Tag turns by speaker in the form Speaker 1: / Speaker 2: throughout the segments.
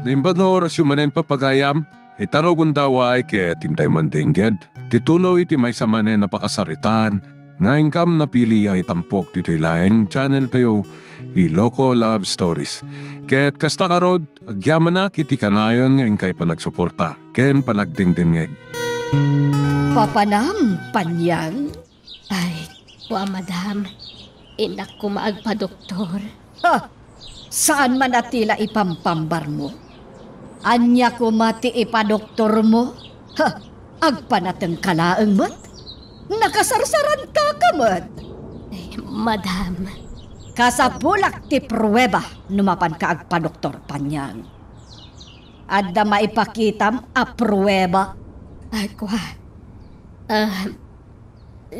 Speaker 1: imbad na oras yung manen papagayam, itarogon daw ay kaya tintay mandingged. Titulo iti may samanen napakasaritan, nga ingkam napili ay tampok dito ilaeng channel kayo, Iloko Love Stories. Kaya't kasta karod, agyaman na kiti kanayon nga ingkay panagsuporta, ken panagdingdingeg.
Speaker 2: Papanam, panyang?
Speaker 3: Ay, wa madam. Inak ko maagpa doktor.
Speaker 2: Ha! Saan man atila ipampambar mo? Anya ko mati ipadoktor mo? Ha! Agpanateng kalaeng mat? Nakasarsaran ka kamat?
Speaker 3: Ay, madam.
Speaker 2: Kasapulak ti pruweba numapan ka agpadoktor, panyang. Adda maipakitam a pruweba?
Speaker 3: Ay, kwa.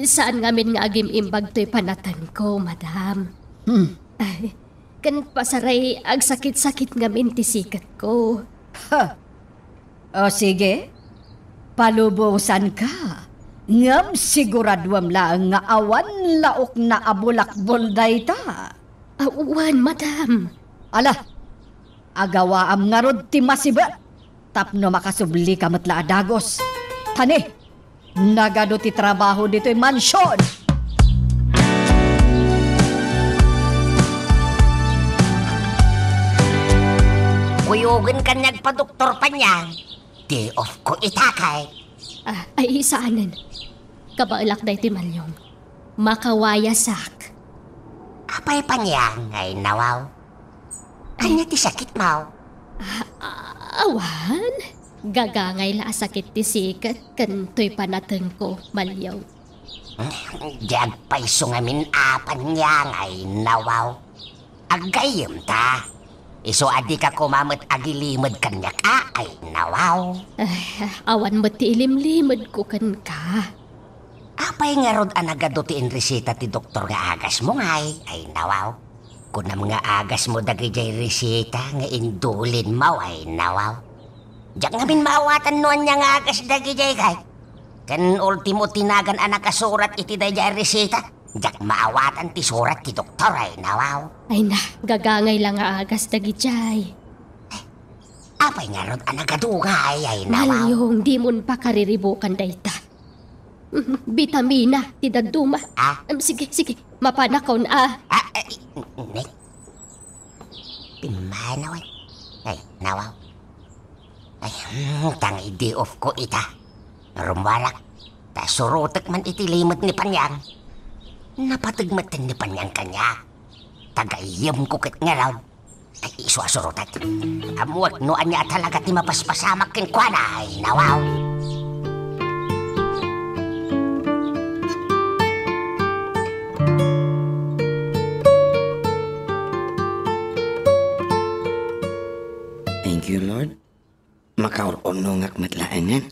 Speaker 3: Saan ngamin nga agim imbag to'y panatan ko, madam? Ay, kan pasaray ag sakit-sakit ngamin ti sikat ko.
Speaker 2: Ha! O sige, palubusan ka. Ngam siguradwam lang nga awan laok na abulakbol dayta.
Speaker 3: Awan, madam.
Speaker 2: Ala, agawaam nga rod ti masibat. Tapno makasubli ka matla adagos. Tani, nagado ti trabaho dito'y mansyon.
Speaker 4: Kuyugan ka nagpa-doktor pa niya. Day off ko itakay.
Speaker 3: Ay, saanan. Kabaalak day ti malyong. Makawayasak.
Speaker 4: Apay pa niya ngay nawaw. Kanya ti sakit mo.
Speaker 3: Awan? Gagangay la sakit ti sikat kan to'y panatan ko, malyaw.
Speaker 4: Diyan pa'y sungamin apan niya ngay nawaw. Agayim ta. Iso adi ka kumamot agilimod kanya ka ay nawaw.
Speaker 3: Awan mo ti ilimlimod ko kan ka.
Speaker 4: Apay nga rod anagado ti resita ti doktor nga agas mo ngay ay nawaw. Kunam nga agas mo dagi jay resita nga indulin mo ay nawaw. Diyak nga min maawatan noon niya nga agas dagi jay kay. Kan ultimo tinagan anak kasurat iti day jay resita. Diyak maawatan ti surat ti doktor ay nawaw.
Speaker 3: Ay na, gagangay lang nga agas dagi jay.
Speaker 4: Apay nga rod anagadugay ay nawaw.
Speaker 3: Malyong, di mon pa kariribukan dayta. Vitamina, ti daduma. Sige, mapanakaw na.
Speaker 4: Pimanaw ay. Ay, nawaw. Ay, tangi day off ko ita. Rumwalak. Ta surutek man itilimot ni Panyang. Napatagmatan ni Panyang kanya. Tagayam ko kit nga raw. Ay, isuasurutat. Amuat noan niya talaga ti mapaspasamak kinkwana ay nawaw.
Speaker 5: Thank you, Lord. Makaurunungak matlaangan.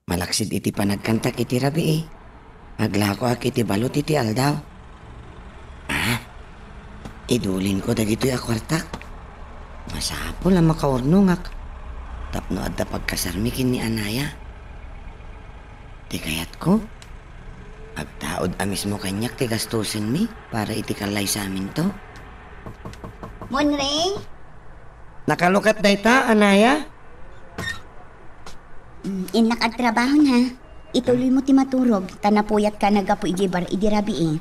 Speaker 5: Malaksid iti panagkantak iti rabi eh. Maglako ak iti balot iti aldaw. Idulin ko dagito'y akwartak. Masapol ang makaurnungak. Tapno adda pagkasarmikin ni Anaya. Ti kayat ko. Agtaod amis mo kanyak ti gastusin mi para iti kalay sa amin to.
Speaker 6: Monreng?
Speaker 5: Nakalukat dayta, Anaya?
Speaker 6: Inak at trabaho na. Ituloy mo ti maturog. Tanapuyat ka nagapo igibar idirabi eh.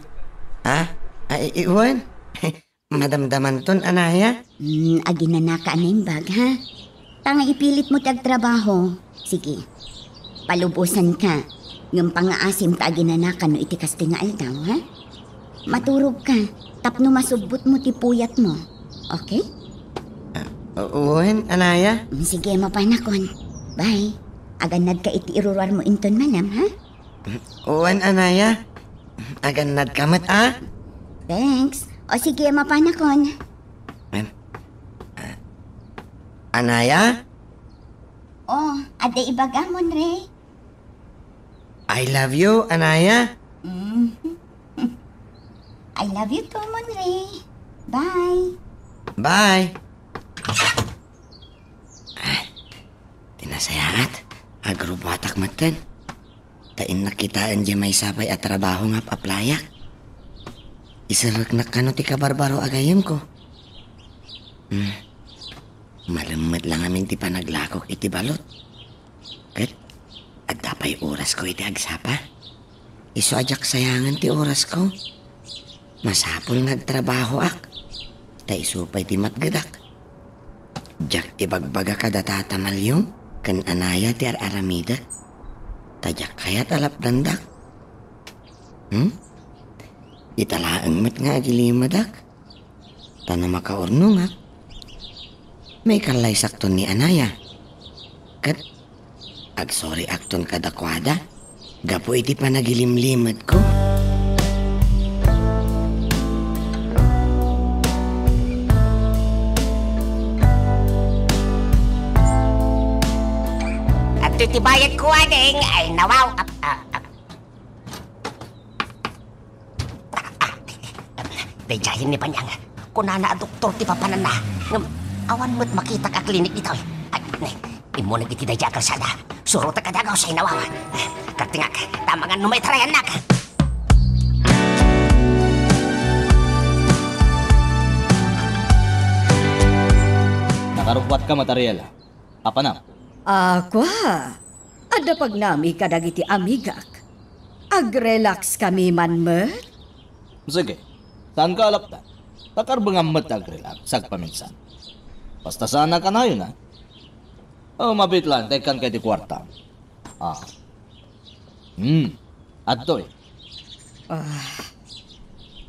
Speaker 5: Ay, iwan? Madamdaman ton, Anaya?
Speaker 6: Aginanaka na yung bag, ha? Tanga ipilit mo tag trabaho. Sige, palubusan ka. Yung pangaasim ta aginanaka no itikas ti nga aldaw, ha? Maturog ka. Tapno masubot mo ti puyat mo. Okay?
Speaker 5: Uwan, Anaya?
Speaker 6: Sige, mapanakon. Bye. Aganad ka iti irurar mo inton manam, ha?
Speaker 5: Uwan, Anaya? Aganad kamat,
Speaker 6: Thanks. O sige, mapanakon.
Speaker 5: Anaya?
Speaker 6: Oh, ada ibaga mo, Ray.
Speaker 5: I love you, Anaya.
Speaker 6: I love you too, Monray. Bye.
Speaker 5: Bye. Tinasayangat. Agrubatak matan. Tain nakitaan di may sabay at trabaho nga paplayak. Isarak na kano ti kabarbaro agayem ko. Malamad lang amin ti panaglakok iti balot. Kat, at dapay oras ko iti agsapa. Iso ajak sayangan ti oras ko. Masapol nagtrabaho ak. Ta isupay ti matgadak. Jak ti bagbaga kada tatamalyong. Kan anaya ti aramida. Tajak kayat alap dandak. Italaang mat nga agilimadak. Tano makaorno nga. May kalay sakton ni anaya. Kat, sorry akton kadakwada. Gapo iti panagilimlimad ko.
Speaker 4: At titibayad ko ading ay nawaw. Dayahin ni Panyang. Kunana a doktor ti papanan na. Awan mo't makita ka klinik dito. Ay, imo nag iti daya kalsada. Suruta ka dagaw sa inawaw. Katingak, tamangan numay tarayan nak.
Speaker 7: Nakarupwat ka, Matariela. Apa na?
Speaker 2: Aqua, ada pag nami kadagiti amigak. Ag-relax kami man mo.
Speaker 7: Sige, saan ka alapta? Takarbangam matag-relax, sagpaminsan. Basta sana ka na yun, ha? Oh, mabit lang, tekan kay di kwarta. Adto eh.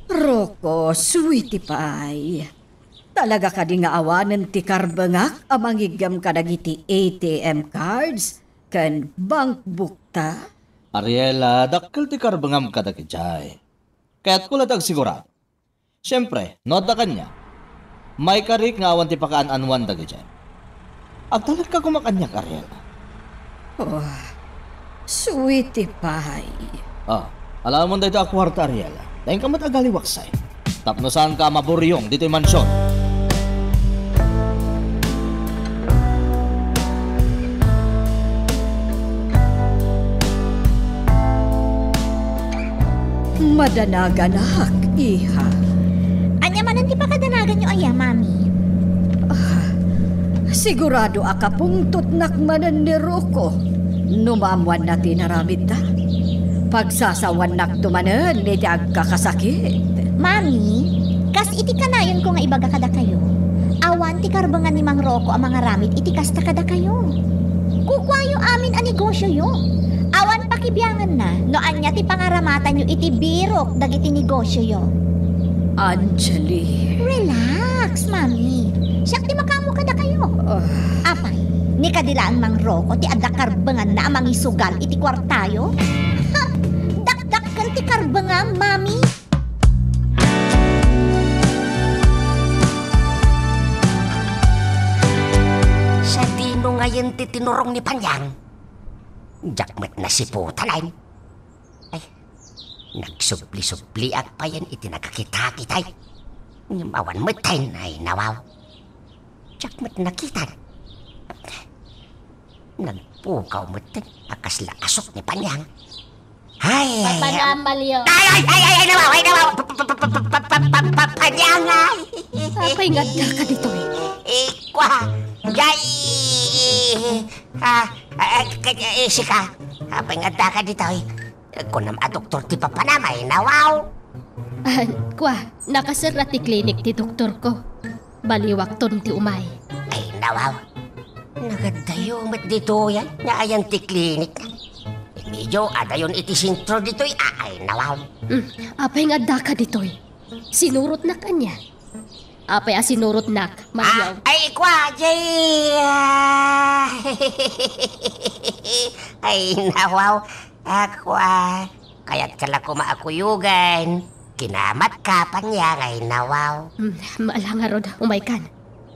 Speaker 2: Roko, sweetie pie. Talaga ka di nga awanan ti karbangak amang higam kadagiti ATM cards kan bank book ta.
Speaker 7: Ariela, dakkel ti karbangam ka dakijay. Kaya't kulatag sigurado. Siyempre, noda kanya. May karik nga awan ti pakaan-anwan dakijay. Agtalag ka kumakanyak, Ariela.
Speaker 2: Sweetie pie.
Speaker 7: Alam mo dito ako kwarta, Ariela. Dahil ka matagaliwaksay. Tapno saan ka maburyong dito'y mansyon.
Speaker 2: Madanaganahak, iha.
Speaker 6: Anya manan ti pakadanagan nyo aya, mami.
Speaker 2: Sigurado akapong tutnak manan ni Roko. Numamwan na tinaramid ta. Pagsasawan nak tumanan, ni agkakasakit.
Speaker 6: Mami, kas iti kanayon ko nga ibaga kada kayo. Awan ti karbangan ni Mang Roko ang mga ramid iti kasta kada kayo. Kukwayo amin a negosyo yo. Awan pakibiyangan na, no anya ti pangaramatan nyo iti birok dagiti negosyo yo.
Speaker 2: Anjali.
Speaker 6: Relax, mami. Siyak ti makamo kada kayo. Apay, ni kadilaan Mang Roko ti adda karbangan na amang isugal iti kwartayo. Ha! Dakdak kan ti karbangan, mami.
Speaker 4: Sa dino ngayon ti tinurong ni Panyang. Jakmet na si Putalan. Ay, nagsupli-supli at pa yan iti nakakita-kitay. Awan mo tayo ay nawaw. Jakmet nakitan. Nagpukaw mo tayo. Akas lakasok ni Panyang. Ay,
Speaker 3: Papanamalyo.
Speaker 4: ay, nawaw. Panyang ay.
Speaker 3: Apay nga ka dito eh.
Speaker 4: Ikwa, yay! Sika, pangada ka dito eh. Kung naman doktor ti papanamay, nawaw.
Speaker 3: Kwa, nakasara ti klinik ti doktor ko. Baliwak ton ti umay.
Speaker 4: Ay, nawaw. Nagadayo mat dito yan, naayan ti klinik. Medyo adayon iti sintro dito eh. Ay, nawaw.
Speaker 3: Apay nga ka dito eh. Sinurot na kanya. Apay sinurot nak, Mariaw.
Speaker 4: Ay, ikwa, jay! Ay, nawaw. Akwa. Kaya't kala ko maakuyugan. Kinamat ka pa niya, ay nawaw.
Speaker 3: Maalang rod, umay kan.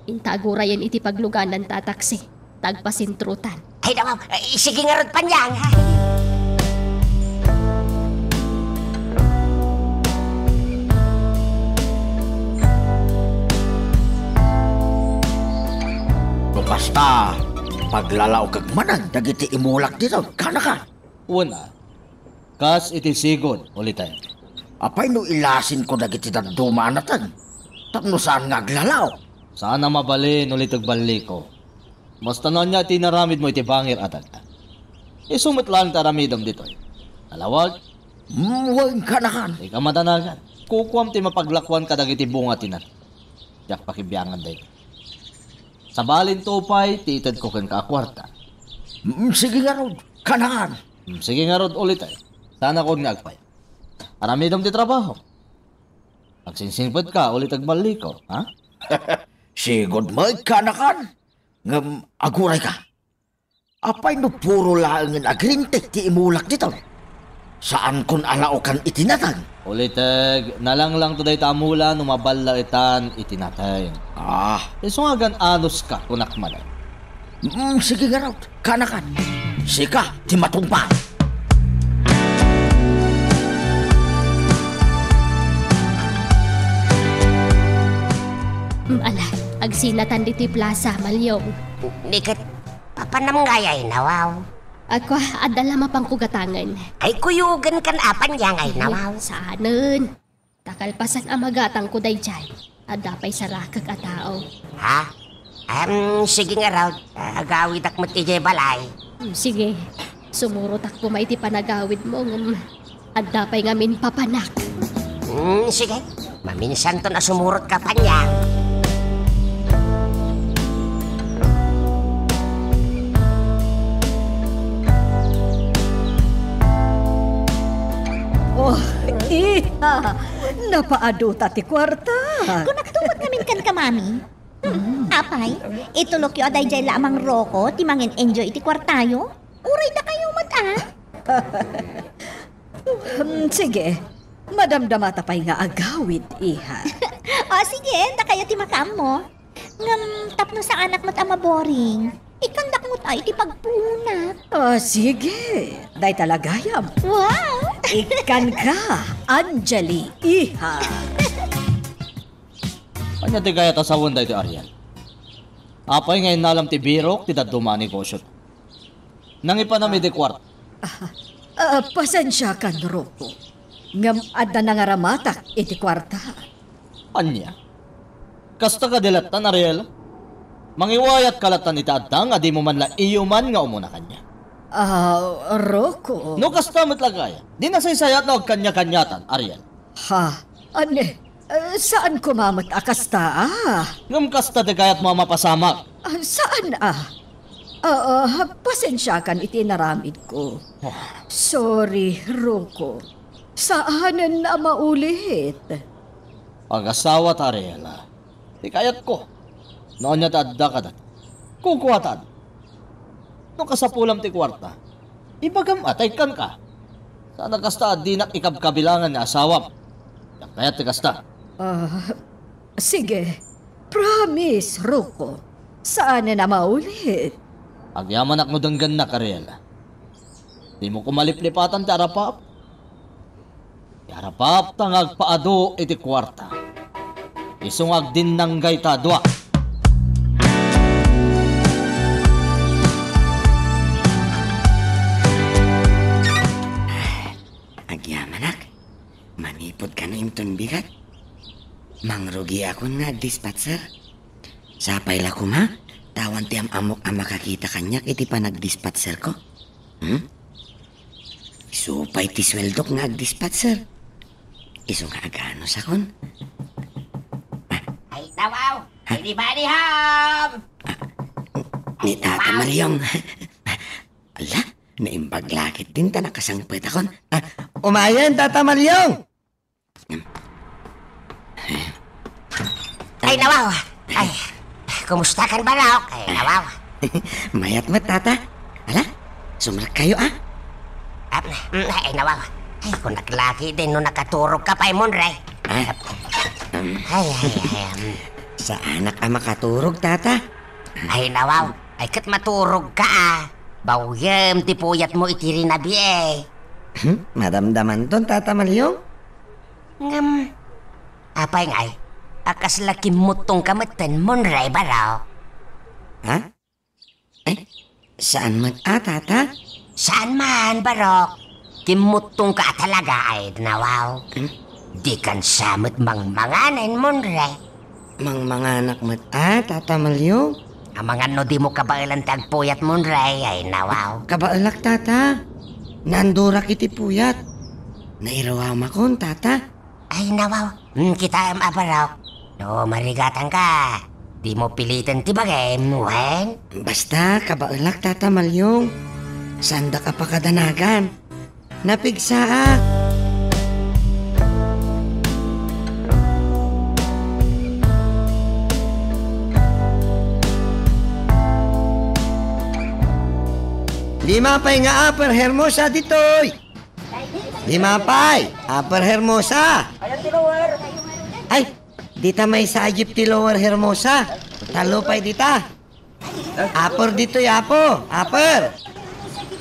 Speaker 3: Intagura yan iti pagluganan tataksi. Tagpasintrutan.
Speaker 4: Ay, nawaw. Ay, sige nga rod pa niya.
Speaker 8: Basta, paglalaw kag manan, dagiti imulak dito, kana ka.
Speaker 7: Una, kas iti sigod ulit tayo.
Speaker 8: Apay no ilasin ko dagiti dagdumanatan. Tapno saan nga aglalaw.
Speaker 7: Sana mabalin ulit agbalik ko. Basta na niya tinaramid mo iti bangir atag. Isumot lang taramidom dito. Alawag,
Speaker 8: Huwag kanakan.
Speaker 7: di ka matanagan. Kukuam ti mapaglakwan kadag iti bunga tinan. Diyak pakibiyangan day. Sa balin tupay, tiitad ko ken kakwarta.
Speaker 8: Sige nga rod, kanakan.
Speaker 7: Sige nga rod ulit ay. Sana ko nga agpay. Aramidom ti trabaho. Magsinsingpad ka ulit agbalik ko, ha?
Speaker 8: Sigod mo, kanakan. Ngam, aguray ka. Apay no puro laangan agrintek ti imulak dito. Saan kun alaokan itinatag?
Speaker 7: Ulitag, nalang lang to day tamula numaballa itan itinatay. Iso nga gan anos ka kunak malay.
Speaker 8: Sige nga raw, kanakan. Sika, ti matungpa.
Speaker 3: Ala, agsinatan diti plaza, Malyong.
Speaker 4: Nikat, papanamngayay nawaw.
Speaker 3: Ako, adala mapang kugatangan.
Speaker 4: Ay kuyugan kan apan yang ay nawaw.
Speaker 3: Saanen? Takalpasan ang magatang ko day dyan. Adapay sa rakag at tao.
Speaker 4: Ha? Sige nga raw, agawid ak matijay balay.
Speaker 3: Sige, sumurot ako maiti panagawid mo. Adapay ngamin papanak.
Speaker 4: Sige, maminsan to na sumurot ka pa niya.
Speaker 2: Oh, iha! Napaado ti kwarta.
Speaker 6: Kung nagtuwad namin kan ka, mami. Apay, itulok yo aday jay lamang roko, ti mangin enjoy iti kwartayo. Uray da kayo mata.
Speaker 2: Sige, madamdamata pa'y nga agawid, iha.
Speaker 6: O sige, da kayo ti makam mo. Ngam tapno sa anak mo't ama boring. Ikandak mo't ay ti pagpunat.
Speaker 2: Sige, day talagayam.
Speaker 6: Wow!
Speaker 2: Ikan ka, Anjali, iha.
Speaker 7: Kanya ti kaya tasawon day ti Ariel. Apay ngayon nalam ti birok ti daduma negosyo. Nang ipanami ti kwart.
Speaker 2: Pasensya ka, Roko. Ngam adda na nga ramatak iti kwarta.
Speaker 7: Anya? Kasta ka dilatan, Ariel? Mangiwayat kalatan iti adda nga di mo man la iyo man nga umuna kanya.
Speaker 2: Roko.
Speaker 7: No kasta matlagaya. Di nasaysayat na og kanya-kanyatan, Ariel.
Speaker 2: Ha? Ane? Saan kumamat akasta?
Speaker 7: Ngam kasta ti kayat mo mapasamak.
Speaker 2: Saan? Pasensya kan iti naramid ko. Sorry, Roko. Saanan na maulit?
Speaker 7: Pag-asawa ta, Ariel. Di kayat ko. Noon niya tadda ka dat. Kukuwatan. Nung kasapulam ti kwarta, ibagam atay kan ka. Sana kasta di nak ikabkabilangan na asawam. Kaya ti kasta.
Speaker 2: Sige. Promise, Roko. Saan na maulit?
Speaker 7: Agyaman ak no denggan na, Ariel. Di mo kumaliplipatan ti arapap. Ti arapap tangag paado iti kwarta. Isungag din ng gayta dua.
Speaker 5: Agyamanak, manipod ka na imton bigat. Mangrugi ako na dispatcher. Sapay la ko ma, tawan ti amok ang makakita kanyak iti pa nagdispatcher ko. Supay ti sweldok nga agdispatcher. Iso nga agano sa kon.
Speaker 4: Ay nawaw, anybody home?
Speaker 5: Ni Tata Maryong. Ala, naimbaglakit din ta nakasangpet akon. Umayan, Tata Maryong!
Speaker 4: Ay nawaw, ay, kumusta kan ba raw? Ay nawaw.
Speaker 5: Mayat mo, Tata. Ala, sumrak kayo
Speaker 4: Ay nawaw, ay kung naglaki din nung nakaturog ka pa Monray. Ay,
Speaker 5: Sa anak ka makaturog, Tata.
Speaker 4: ay nawaw, ay kat maturog ka Bawyem, ti puyat mo iti rinabi
Speaker 5: Madamdaman ton, Tata Malyong.
Speaker 4: Ngam, apay ngay, akas laki mutong kamatan Monray ba raw?
Speaker 5: Ha? Saan man Tata?
Speaker 4: Saan man, barok? Kimutong ka talaga ay nawaw. Di kan samot mang manganan Monray.
Speaker 5: Mga anak mo, Tata Malyong?
Speaker 4: Ang mga no di mo kabailan tagpuyat mo, Ray, ay nawaw.
Speaker 5: Kabaalak, Tata. Naandura kiti puyat. Nairawaw makon, Tata.
Speaker 4: Ay nawaw, kita am aparok. No, marigatan ka. Di mo pilitin tibagay, wen?
Speaker 5: Basta, kabaalak, Tata Malyong. Sanda ka pa kadanagan. Napigsa. Lima pay nga Upper Hermosa ditoy. Lima pay, Upper Hermosa. Ay, dita may sa Egypt ti Lower Hermosa. Talo pay dita. Upper ditoy apo, Upper.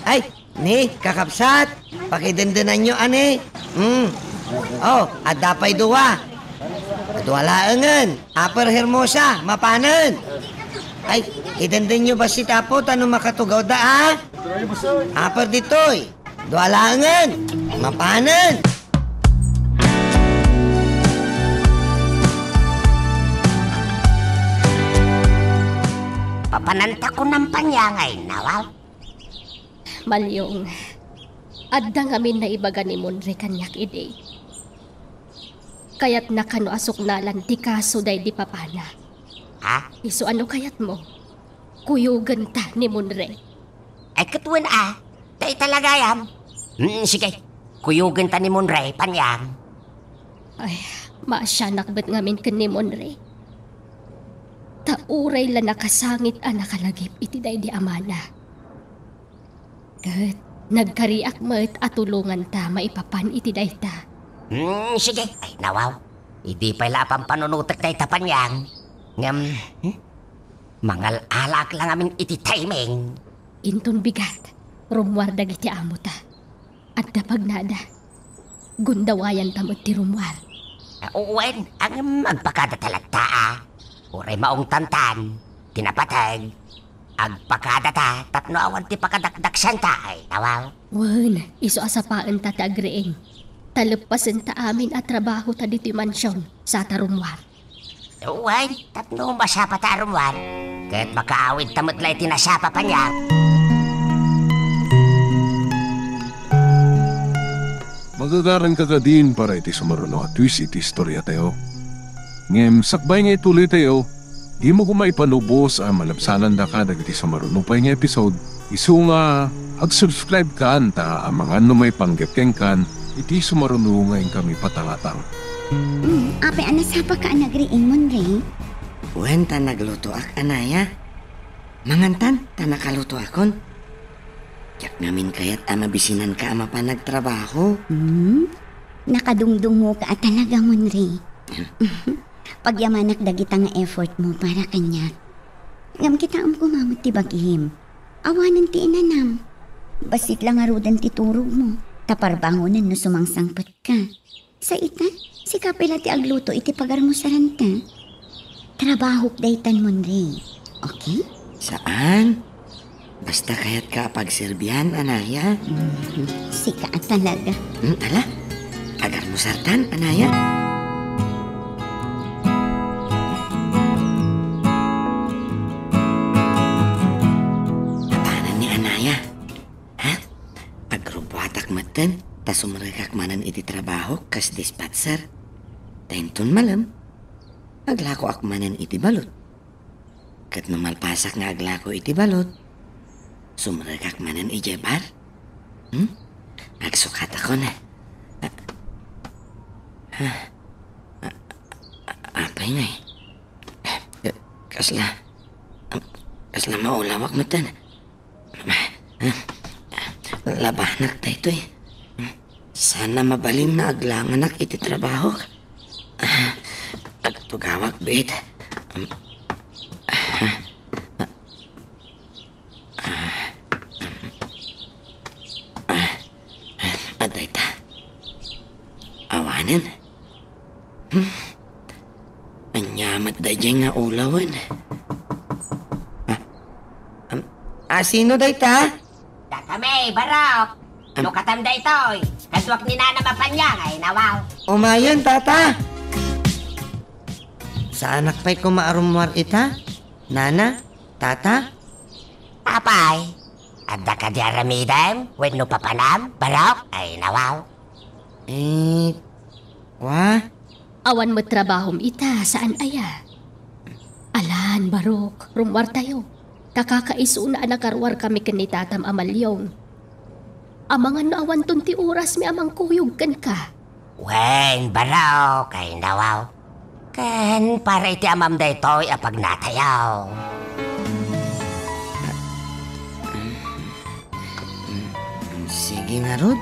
Speaker 5: Ay, ni kakapsat. Pakidendenan nyo ane. Oh, adapay duwa. Adwa laengen, Upper Hermosa, mapanen. Ay, idenden nyo ba si Tapo tanong makatugaw da ha? Upper ditoy, dualangan, mapanan.
Speaker 4: Papananta ko ng panyangay, nawaw.
Speaker 3: Malyong, adda ngamin na ibaga ni Monre kanyak ide. Kaya't nakano asok nalan ti kaso day di papana.
Speaker 4: Ha?
Speaker 3: Iso ano kayat mo? Kuyugan ta ni Monre.
Speaker 4: Ay katuan Tay talaga yam. Sige, kuyugin ta ni Monray, panyang.
Speaker 3: Ay, maasyanak ba't ngamin ka ni Monre? Tauray la nakasangit ang nakalagip iti day di amana. Kat, nagkariak mo't atulungan ta maipapan iti day ta.
Speaker 4: Sige, ay nawaw. Hindi pala pang panunutak tay tapanyang. Mangal alak lang amin iti timing.
Speaker 3: Inton bigat, rumwar dagiti amo ta. At dapag nada, gundawayan tamot ti rumwar.
Speaker 4: Uwen, ang magpakada talagta Uray maong tantan, tinapatag. Agpakada ta, tapno awan ti pakadakdaksan ta ay nawaw.
Speaker 3: Wan, iso asapaan ta tagreeng. Talapasin ta amin at trabaho ta dito mansyon sa tarumwar.
Speaker 4: Uwen, tapno masapa ta rumwar. Kahit makaawid tamot lay tinasapa pa niya.
Speaker 1: Magagaran ka din para iti sumaruno at twist iti istorya tayo. Ngem, sakbay nga ituloy tayo, di mo kumaipanubos ang malabsanan da ka iti sumaruno pa nga episode. Isu nga, ag-subscribe ka anta ang mga may panggapkeng kan, iti sumaruno ngayon kami patangatang.
Speaker 6: Ape, anasapa ka nagriing Monre?
Speaker 5: Wen ta nagluto ak anaya. Mangantan ta nakaluto akon. Yak namin kayat amabisinan ka ama pa nagtrabaho.
Speaker 6: Nakadungdungo ka talaga Monre. Pagyamanak dagita nga effort mo para kanya. Ngam kita kumamot ti bagihim. Awanan ti inanam. Basit lang arudan ti turog mo. Taparbangonan no sumangsangpat ka. Sa ita, si kapila ti agluto iti pagarmusaran ta. Trabahok daytan Monre. Okay?
Speaker 5: Saan? Basta kayat ka pagserbihan, anaya.
Speaker 6: Sika talaga.
Speaker 5: Ala, agar mo sartan, anaya. Paano ni anaya? Ha? Agrubuatak matan, ta sumarekak manan iti trabaho kas dispatcher. Tenton malam, aglako ak manan iti balot. Kat numalpasak nga aglako iti balot, sumarekak manan iti bar. Agsukat ako na. Apay nga Kasla maulawak mo tan. Labanak tayo ito eh. Sana mabalim na aglanganak iti trabaho. Agtugawak bit. Aday ta. Awanan. Anyamat da dyan nga ulawan. Sino day ta?
Speaker 4: Kami, barok. Lukatam da ito'y. Kaswak ni Nana mapanyang ay nawaw.
Speaker 5: Umayan, tata. Sa anak pa'y kumaarumwar ita? Nana? Tata?
Speaker 4: Apay, adda ka diaramidam, when no papanam, barok, ay nawaw.
Speaker 5: Wah?
Speaker 3: Awan mo trabahom ita, saan aya? Alan, Barok, rumwar tayo. Kakakaiso na nakarwar kami kanitatam amalyong. Amangan na awan tunti oras mi amang kuyog kan ka.
Speaker 4: Wen, barok, ay nawaw. Kan, para iti amam da ito'y apag natayaw.
Speaker 5: Sige nga, Rod.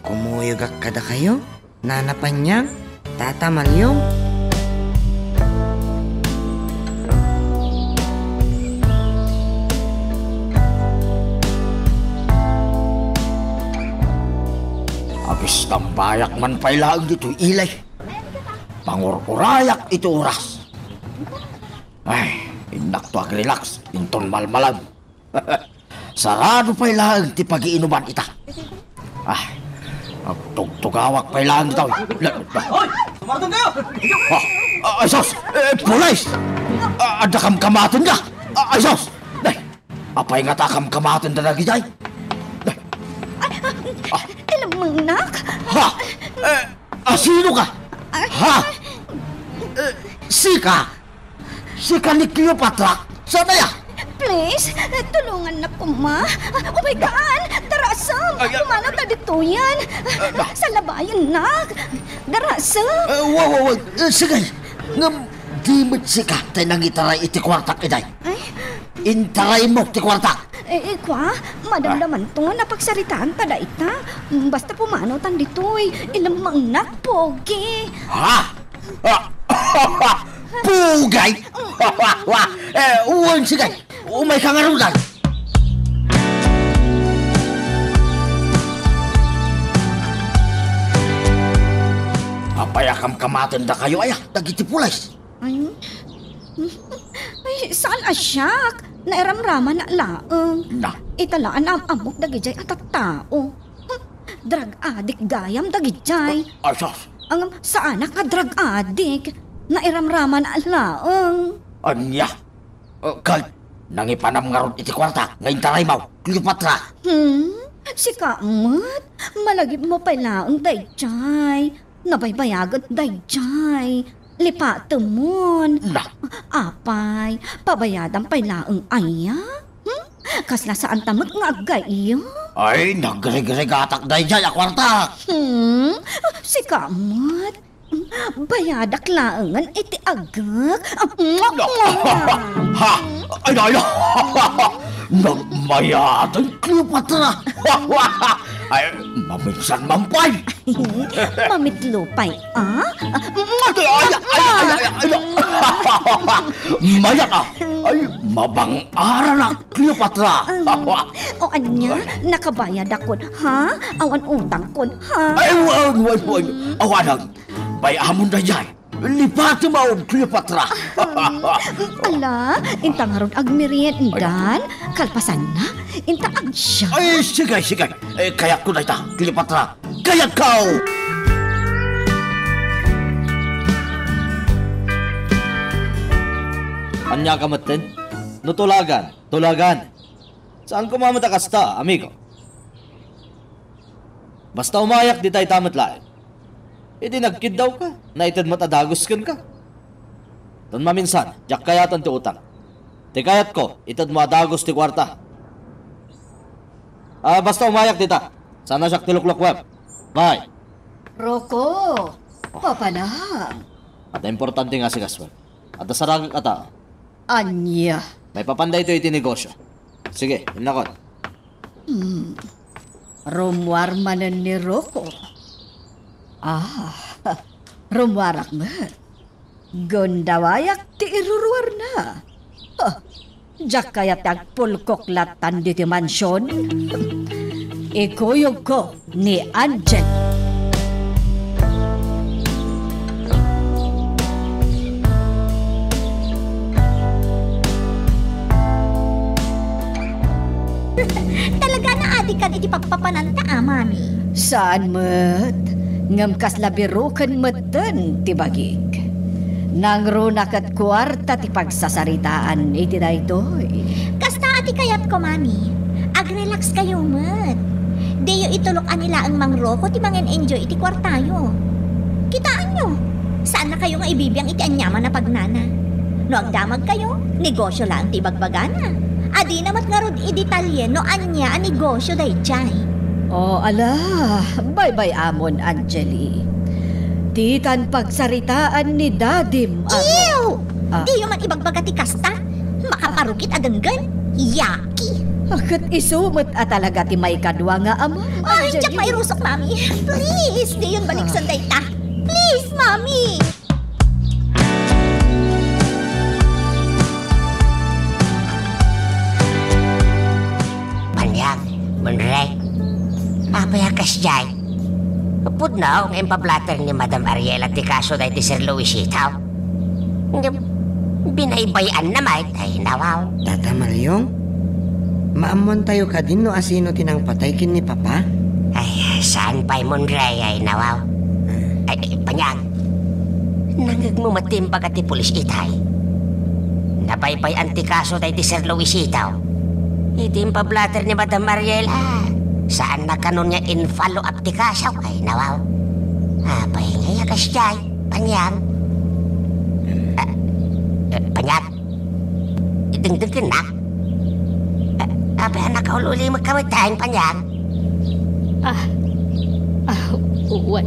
Speaker 5: Kumuyog kada kayo. Nana Panyang, Tata Malyong.
Speaker 8: Abis ng bayak man pailaang dito ilay. Pangururayak ito oras. Ay, inak to ag-relax. Inton malmalag. Sarado pailaang ti pag-iinuman ita. Ay, tugtugawak pailaang dito.
Speaker 7: Hoy! Tumartong kayo!
Speaker 8: Ay, sos! Pulis! Ada kamkamatin ka! Ay, sos! Apay nga ta kamkamatin na nagijay?
Speaker 6: Alam mo, nak?
Speaker 8: Ha? Sino ka? Ha? Sika? Sika ni Cleopatra? Sana ya?
Speaker 6: Please, tulungan na po, ma. Oh my God! Darasam! Kumanaw na dito yan. Sa labayan, nak. Darasam!
Speaker 8: Wow. Sige. Ngam, di mo't sika tayo nang itaray iti kwartak iday. Intaray mo ti kwartak.
Speaker 6: Kwa, madamdaman to, napagsaritaan tada ita. Basta pumanaw tan dito'y ilamang nak, pogi.
Speaker 8: Ha? Pugay! Uwan sige. Umay ka nga rudan. Apayakam kamatin da kayo ayak, dagiti pulis.
Speaker 6: Ay, saan asyak? Nairamraman na laang.
Speaker 8: Na.
Speaker 6: Italaan ang amok dagijay at tao. Drug addict gayam dagijay.
Speaker 8: Asas.
Speaker 6: Ang sa anak ka drug addict. Nairamraman na laang.
Speaker 8: Anya? Kal, nangipanam nga ron iti kwarta, ngayon taray mo, Cleopatra.
Speaker 6: Si Kamat, malagip mo pa laang dayjay. Nabaybayagat dayjay. Lipa temon.
Speaker 8: Na.
Speaker 6: Apay, pabayadan pa laang aya? Kasla saan tamat nga agayo?
Speaker 8: Ay, nagre-gatak dahi dyan, akwarta.
Speaker 6: Si Kamat, bayadak laangan iti agak.
Speaker 8: Ha? Ay, nagmayatan Cleopatra. Ay, maminsan mampay.
Speaker 6: Mamitlupay, ah?
Speaker 8: Mayat ah. Ay, mabang-ara na Cleopatra.
Speaker 6: O anya, nakabayad akon, ha? Awan utang kon, ha?
Speaker 8: Ay, awanag. Bayamon na dyan. Lipati mo, Cleopatra.
Speaker 6: Ala, inta nga ron agmeriendan, kalpasan na, inta agsya.
Speaker 8: Ay, sige. Kayat ko na ita, Cleopatra. Kayat kau!
Speaker 7: Anya ka matin? No tulagan. Saan ko mamatakas ta, amigo? Basta umayak di tayo tamat lain. Iti nagkid daw ka, na itad matadagos kan ka. Doon maminsan, jak kayatan ti utang. Ti kayat ko, itad madagos ti kwarta. Basta umayak di ta. Sana siyak tiluklok web. Bye.
Speaker 2: Roko, papalang.
Speaker 7: At importante nga si Gaswell. At nasaragag ata.
Speaker 2: Anya.
Speaker 7: May papanday ito iti negosyo. Sige, hinakot.
Speaker 2: Rumwar manan ni Roko. Rumwarak mo. Gondawayak ti iruruar na. Diyak kaya tagpulkok latan di ti mansyon. Ikuyog ko ni Angel.
Speaker 6: Talaga na adi ka iti pagpapananta, mami.
Speaker 2: Saan mat? Ngam kas labirukan matan ti bagik. Nangruna kat kwarta ti pagsasaritaan iti daytoy.
Speaker 6: Kasta ati kayat ko, mami. Ag-relax kayo, mat. Deyo itulok nila ang mangroko ti mangen-enjoy iti kwartayo. Kitaan nyo, saan na kayo nga ibibiyang iti anyaman na pagnana? No agdamag kayo, negosyo lang ti bagbagana. Adi namat nga rod i-detalye no anya ang negosyo day jay.
Speaker 2: O ala, bye-bye amon, Angeli. Titan pagsaritaan ni Dadim.
Speaker 6: Ew!
Speaker 2: Ah.
Speaker 6: Deyo man ibagbaga ti kasta. Makaparukit aganggan. Yaki!
Speaker 2: Akat isumot at talaga ti may kadwa nga amo.
Speaker 6: Ay, tiyak mairusok, mami. Please, di yun baliksan day ta. Please, mami.
Speaker 4: Panyang, Munray. Papayakas dyan. Kapod na ang empablatter ni Madam Ariel at ti kaso dahi ti Sir Luisito. Binaybayan naman ay nawaw.
Speaker 5: Tata Malyong, maamon tayo ka din no asino tinang patay kin ni Papa?
Speaker 4: Ay, saan pa'y Munray ay nawaw? Ay, Panyang. Nangagmumatim pagkat ti pulis itay. Napaypay antikaso dahi ti Sir Luisito. Iti empablatter ni Madam Ariel saan na kanon niya in follow-up ti kasaw ay nawaw. Apay nga yakas dyan, Panyang. Panyang, idengdengin na. Apay anak ka ululi magkamatayin, Panyang.
Speaker 3: Uwan.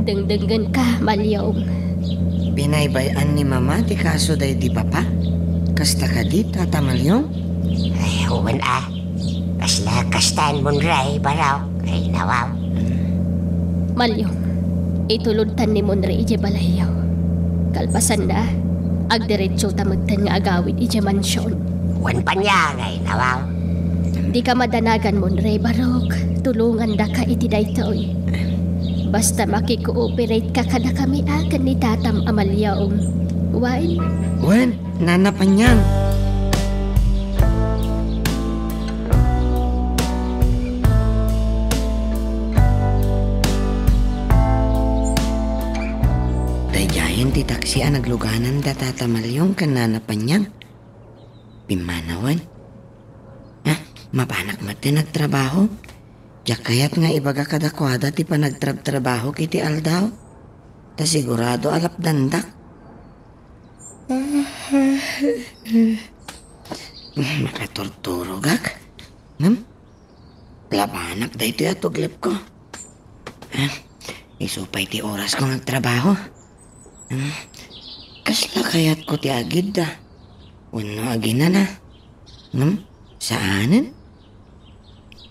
Speaker 3: Dengdengan ka, Malyong.
Speaker 5: Binaybayan ni Mama ti kaso day di Papa? Kasta ka di, Tata Malyong?
Speaker 4: Ay, huwan Kasla kastan Munray baraw ay nawaw.
Speaker 3: Malyong, ituluntan ni Monre ije balayaw. Kalpasan na, agdiretso tamagtan nga agawid ije mansyon.
Speaker 4: Huwan Panyang ay nawaw.
Speaker 3: Di ka madanagan, Monre Barok. Tulungan da ka iti daytoy. Basta makikooperate ka kada kami akan ni Tatam Amalyaong. Wine?
Speaker 5: Wen, Nana Panyang. Dayayan ti taksi ang nagluganan da Tata Malyong kan Nana Panyang. Pimanawan. Mapanak mati nagtrabaho. Diyak kayat nga ibaga kadakwada ti pa nagtrabaho kiti aldaw. Ta sigurado alap dandak. Makatorturo gak. Labanak da ito yatuglip ko. Isupay ti oras ko nagtrabaho. Kasla kayat ko ti agid da. Uno agina na. Saanin?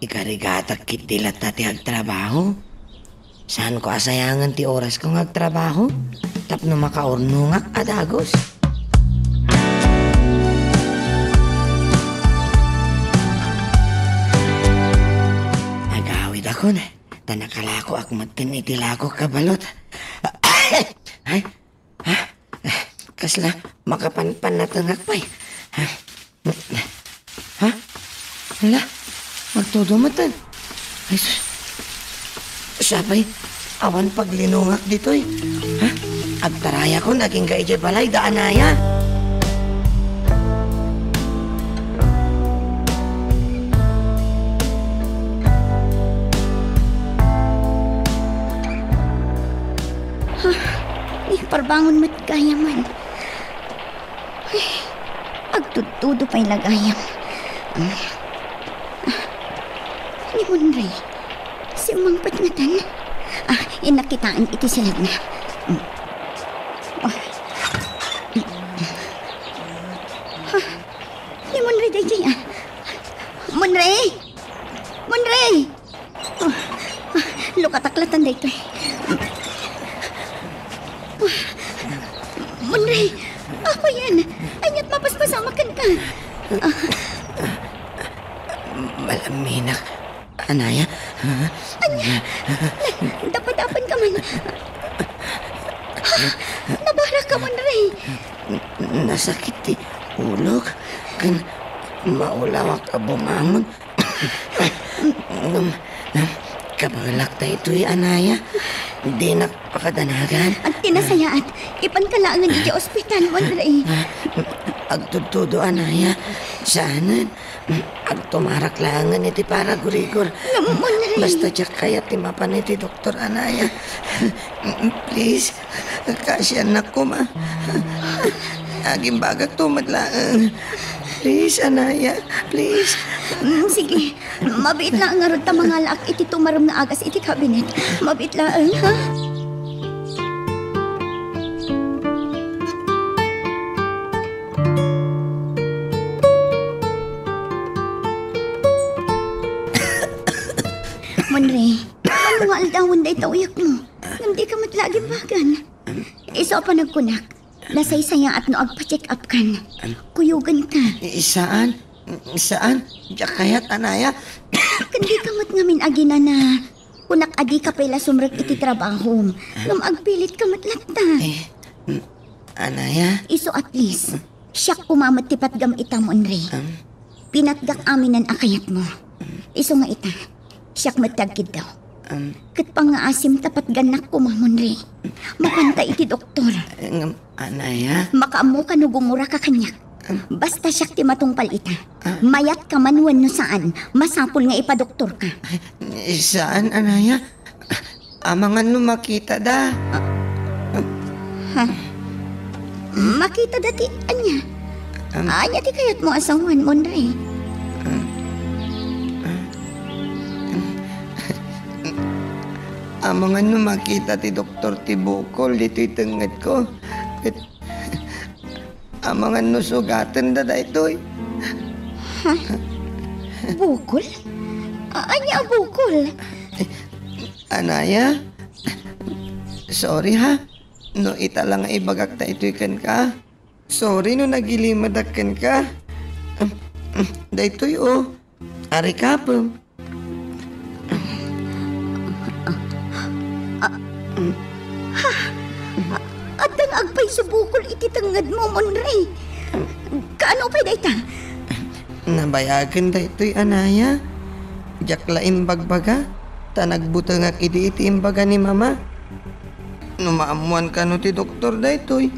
Speaker 5: Ikarigatak kit dilat ti agtrabaho. Saan ko asayangan ti oras ko agtrabaho? Tapno makaorno nga adagos. Agawid ako na. Tanakalako akmatin itilako kabalot. Ay, kasla makapanpan na tangakpay. Hala, magtudumatan. Ay, sabay, awan paglinungak dito'y. Agtaraya ko, naging gaijay balay, daanaya.
Speaker 6: Parbangon mo't kaya man. Ay, agtutudo pa'y lagayam. Ni Munray, si umangpat nga tan. Inakitaan iti silag na. Ni Munray day jay. Munray! Munray! Lukataklatan day to'y. Munray, ako yan. Anyat mapaspasamakan ka.
Speaker 5: Malaminak, anaya.
Speaker 6: Anya, dapat-dapan ka man. Nabara ka, Munray.
Speaker 5: Nasakit ti ulog. Kan maulawak ka bumangon. Kabalak ta ito'y anaya. Di na pakadanagan.
Speaker 6: Ang tinasayaan, ipankalaangan di ospital, Monray.
Speaker 5: Agtutudo, anaya. Saanan? Agtumarak langan iti para gurigor.
Speaker 6: Monray.
Speaker 5: Basta tiyak kaya timapan iti Doktor Anaya. Please, kasyan na ko, ma. Aging bagag tumadlaan. Please, Anaya. Please.
Speaker 6: Sige, mabit lang nga ron ta mga laak iti tumaram nga agas iti kabinet. Mabit lang, ha? Monray, ano nga aldawon day tawiyak mo? Hindi ka matlaging bagan. Iso pa nagkunak. Nasaysaya at no agpa-check up kan. Kuyugan ka.
Speaker 5: Saan? Saan? Tiyak kaya't, Anaya.
Speaker 6: Kandi kamot ngamin agina na kunak adi ka pala sumrek iti trabaho. Ngam agpilit ka matlata.
Speaker 5: Anaya?
Speaker 6: Iso at least, siyak pumamat tipat gam ita mo, Andre. Pinatgak aminan akayat mo. Iso nga ita, siyak matagkid daw. Kat pang nga asim tapat ganak ko, Monre. Makanta iti doktor.
Speaker 5: Anaya?
Speaker 6: Makaamo ka no gumura ka kanyak. Basta siyak ti matungpal ita. Mayat ka manwan no saan, masapul nga ipadoktor ka.
Speaker 5: Saan, Anaya? Amangan no makita da.
Speaker 6: Makita dati, anya. Anya ti kayat mo asawan, Monre.
Speaker 5: Amangan no makita ti Doktor Tibukol dito'y tengad ko. Amangan no sugatan da ito'y.
Speaker 6: Bukol? Anya bukol?
Speaker 5: Anaya? Sorry ha. No ita lang ibagak ta ito'y kan ka. Sorry no nagilimadakan ka. Da ito'y Ari ka po.
Speaker 6: At ang agpay subukol iti tangad mo, Monray. Kaano pa'y dayta?
Speaker 5: Nabayagan da ito'y, Anaya. Diyak laim bagbaga. Tanagbutangak iti imbaga ni Mama. Numaamuan ka no ti doktor da ito'y.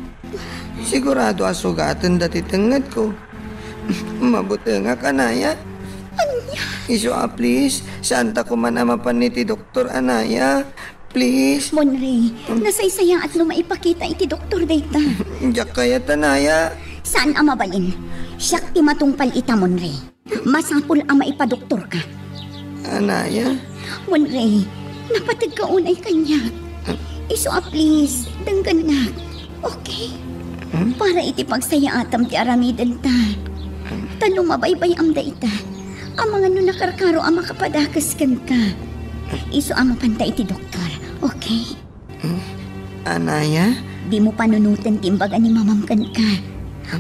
Speaker 5: Sigurado asugatan da ti tangad ko. Mabutangak, Anaya.
Speaker 6: Anya?
Speaker 5: Iso please. Saan ta kumanaman ni ti doktor, Anaya? Please.
Speaker 6: Monray, nasaysaya at no maipakita iti doktor dayta.
Speaker 5: Diyak kaya, Tanaya.
Speaker 6: Saan ang mabalin? Siyak ti matungpal ita, Monray. Masapul ang maipadoktor ka.
Speaker 5: Anaya?
Speaker 6: Monray, napatag ka unay kanya. Iso please, danggan na. Okay? Para iti pagsaya atam ti aramidan ta. Talo mabaybay am da ita. Ang mga no nakarkaro ang makapadakas kan ka. Iso ang mapanta iti doktor. Okay?
Speaker 5: Anaya?
Speaker 6: Di mo panunutan ti imbaga ni mamam kan ka.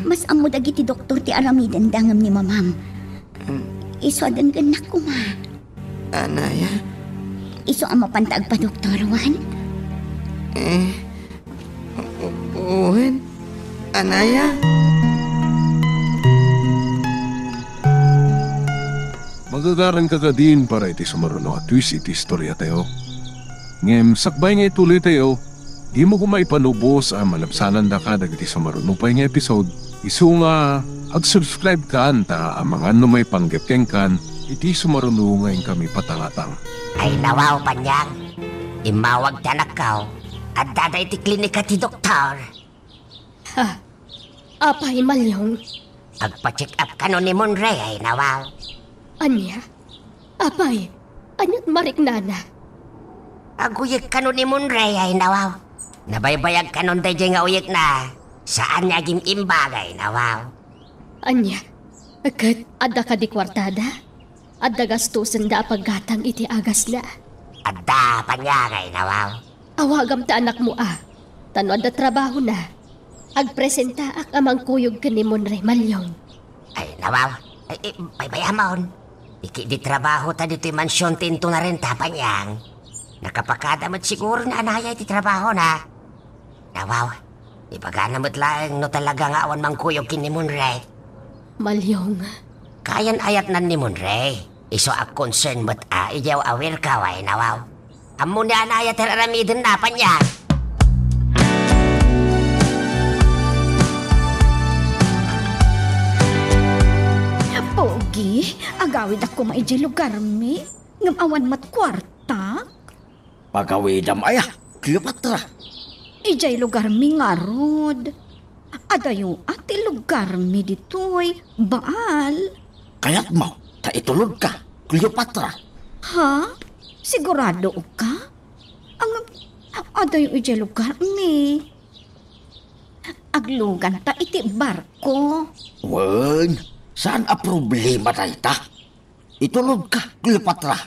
Speaker 6: Mas amo dagiti doktor ti aramidan dangam ni mamam. Iso adan ganak ko ma.
Speaker 5: Anaya?
Speaker 6: Iso ang mapantag pa doktor, Juan?
Speaker 5: Uwan? Anaya?
Speaker 1: Magagaran ka din para iti sumaruno at twist iti istorya tayo. Ngem sakbay nga ituloy tayo, di mo kumaipanubos ang malapsanan da ka dagiti sumaruno pa nga episode. Isu nga, ag-subscribe ka anta ang mga may panggepkeng kan, iti sumaruno ngayon kami patangatang.
Speaker 4: Ay nawaw panyang. Imawag tanak kao. At daday ti klinika ti doktor.
Speaker 3: Ha? Apay malyong?
Speaker 4: Agpa-check up ka no ni Monray ay nawaw.
Speaker 3: Anya? Apay? Anyat marik nana?
Speaker 4: Aguyik ka no ni Monray ay nawaw. Nabaybayag ka nun day nga uyik na. Saan niya gim imbagay nawaw.
Speaker 3: Anya? Agad adda ka di kwartada? Adda gastusan da paggatang iti agas na.
Speaker 4: Adda panyagay nawaw.
Speaker 3: Awagam ta anak mo Tano adda trabaho na. Agpresenta ak amang kuyog ka ni Monray Malyong.
Speaker 4: Ay nawaw. Ay baybayamon. Iki di trabaho ta dito mansyon tinto na rin tapanyang. Nakapakadamat siguro na anaya iti trabaho na. Nawaw, ipaganamat lang no talaga nga awan mangkuyog kin ni Monray.
Speaker 3: Malyong.
Speaker 4: Kayan ayat nan ni Monray. Iso ak concern mo't ijaw aware ka way nawaw. Amo ni anaya teraramidin na panyang.
Speaker 2: Pogi, agawid ako maiji lugar mi. Ngam awan mat kwarta.
Speaker 8: Pagawidam ayah, Cleopatra.
Speaker 2: Ijay lugar mi nga rod. Ada yung ati lugar mi ditoy, baal.
Speaker 8: Kaya't mo, taitulod ka, Cleopatra.
Speaker 2: Ha? Sigurado ka? Ang ada yung ijay lugar mi. Aglugan ta iti barko.
Speaker 8: Wen, saan a problema tayo ta? Itulog ka, Cleopatra.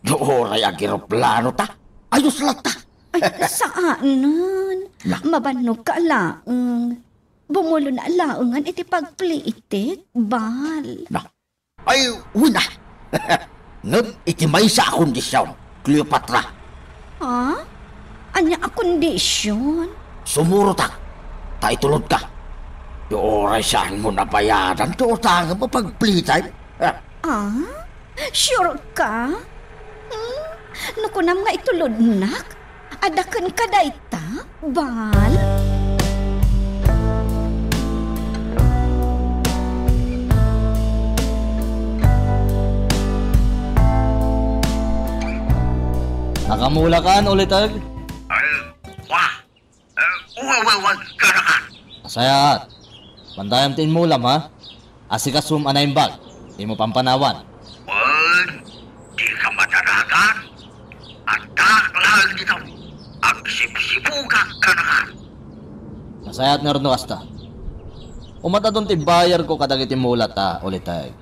Speaker 8: Dooray ang aeroplano ta. Ayos lang ta.
Speaker 2: Ay, saanan?
Speaker 8: Na.
Speaker 2: Mabanog ka laang. Bumulo na laangan iti pagpliitik, bal.
Speaker 8: Na, ay, wina. Ngam, iti may sa kondisyon, Cleopatra.
Speaker 2: Ha? Anya a kondisyon?
Speaker 8: Sumuro ta. Taitulod ka. Dooray saan mo nabayaran to ta nga mapag-playtime.
Speaker 2: Ah? Sure ka? Nakunam nga itulod nak? Adakan ka dayta, bal?
Speaker 7: Nakamulakan ulitag.
Speaker 8: Kanakan.
Speaker 7: Asayat. Pandayam tin mulam ha. Asikasum anay bag. Di mo pampanawan.
Speaker 8: Di ka matanagan. At lang dito. Ang sipsipuga kanakan.
Speaker 7: Asayat nga rin no kasta. Umata doon tibayar ko kadagiti mulat ta ulitag.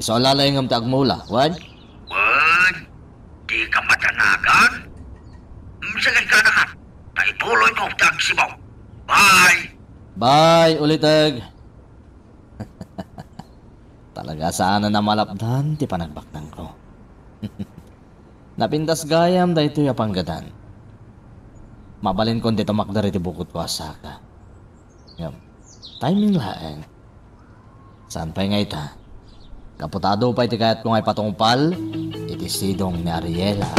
Speaker 7: Iso alalay ngam ti agmula. Wan?
Speaker 8: Di ka matanagan. Sige kanakan. Taituloy ko ang sibaw. Bye!
Speaker 7: Bye ulitag. Talaga sana na malapdan ti panagbaktan ko. Napintas gayam da ito yapanggadan. Mabalin ko dito makdari ti bukod ko asaka. Ngam, timing laeng. Saan pa'y nga ita? Kaputado pa iti kayat ko nga'y patungpal, iti sidong ni Ariela.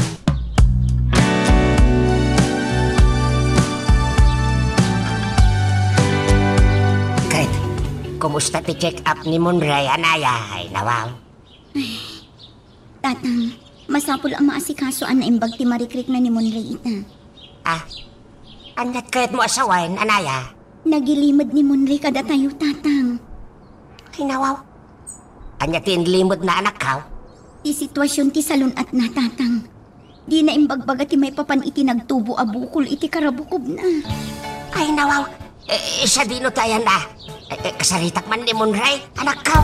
Speaker 4: Kahit, kumusta ti check up ni Monray, anaya? Ay, nawaw.
Speaker 6: Tatang, masapul ang maasikaso na imbag ti marikrik na ni Monray ita.
Speaker 4: Ah, anyat kahit mo asawain, anaya?
Speaker 6: Nagilimad ni Monray kada tayo, tatang.
Speaker 4: Ay, nawaw. Anyat limod na anak ka?
Speaker 6: Ti sitwasyon ti salon at na, tatang. Di na imbagbaga ti may papan iti nagtubo a bukol iti karabukob na.
Speaker 4: Ay, nawaw. Isa dino tayo na. Kasaritak man ni Monray, anak ka.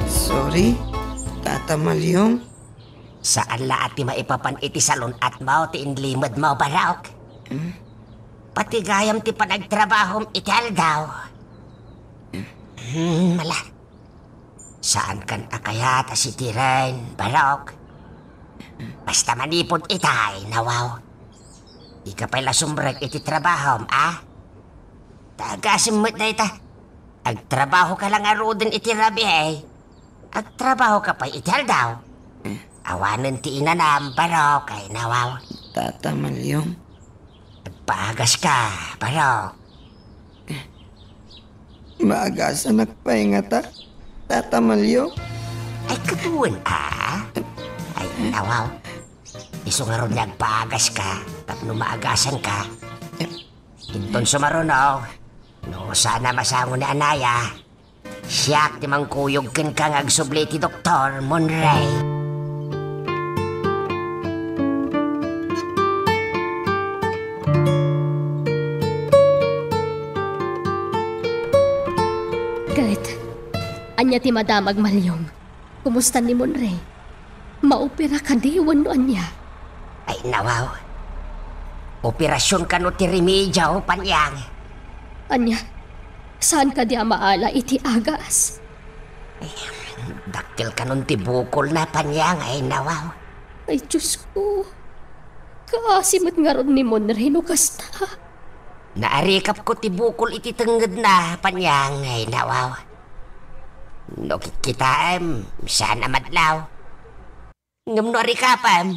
Speaker 5: Sorry, Tata Malyong.
Speaker 4: Saan lahat ti maipapan iti salon at mao ti inlimod mo, Barok? Pati gayam ti panagtrabahom ital daw. Mala. Saan kan akayat si Tiren, Barok? Basta manipod itay, nawaw. Di ka pala sumbrek iti trabahom, ah? Tagasimot na ita. Agtrabaho ka lang arudin iti rabi, eh. Agtrabaho ka pa ital daw. Awanan ti inanam, Barok, ay nawaw.
Speaker 5: Tata Malyong.
Speaker 4: Agpaagas ka, Barok.
Speaker 5: Maagasa nagpahinga ta, Tata Malyong.
Speaker 4: Ay, katuwan, ah? Ay, nawaw. Iso nga ron nagpaagas ka, tapno maagasan ka. Inton sumarunaw, no sana masango ni Anaya. Siyak ti mangkuyog ken kang agsubli ti Dr. Monray.
Speaker 3: Kat, anya ti Madam Agmalyong. Kumusta ni Monray? Maopera ka di wano anya.
Speaker 4: Ay, nawaw. Operasyon ka no ti remedyo, panyang.
Speaker 3: Anya, saan ka di maala iti agas?
Speaker 4: Daktil ka nun ti bukol na, panyang, ay nawaw.
Speaker 3: Ay, Diyos ko. Kaasimot nga ron ni Monray no kasta.
Speaker 4: Naarikap ko ti bukol iti tengged na panyang ay nawaw. No kikitaem, saan amadlaw. Ngam no arikapam,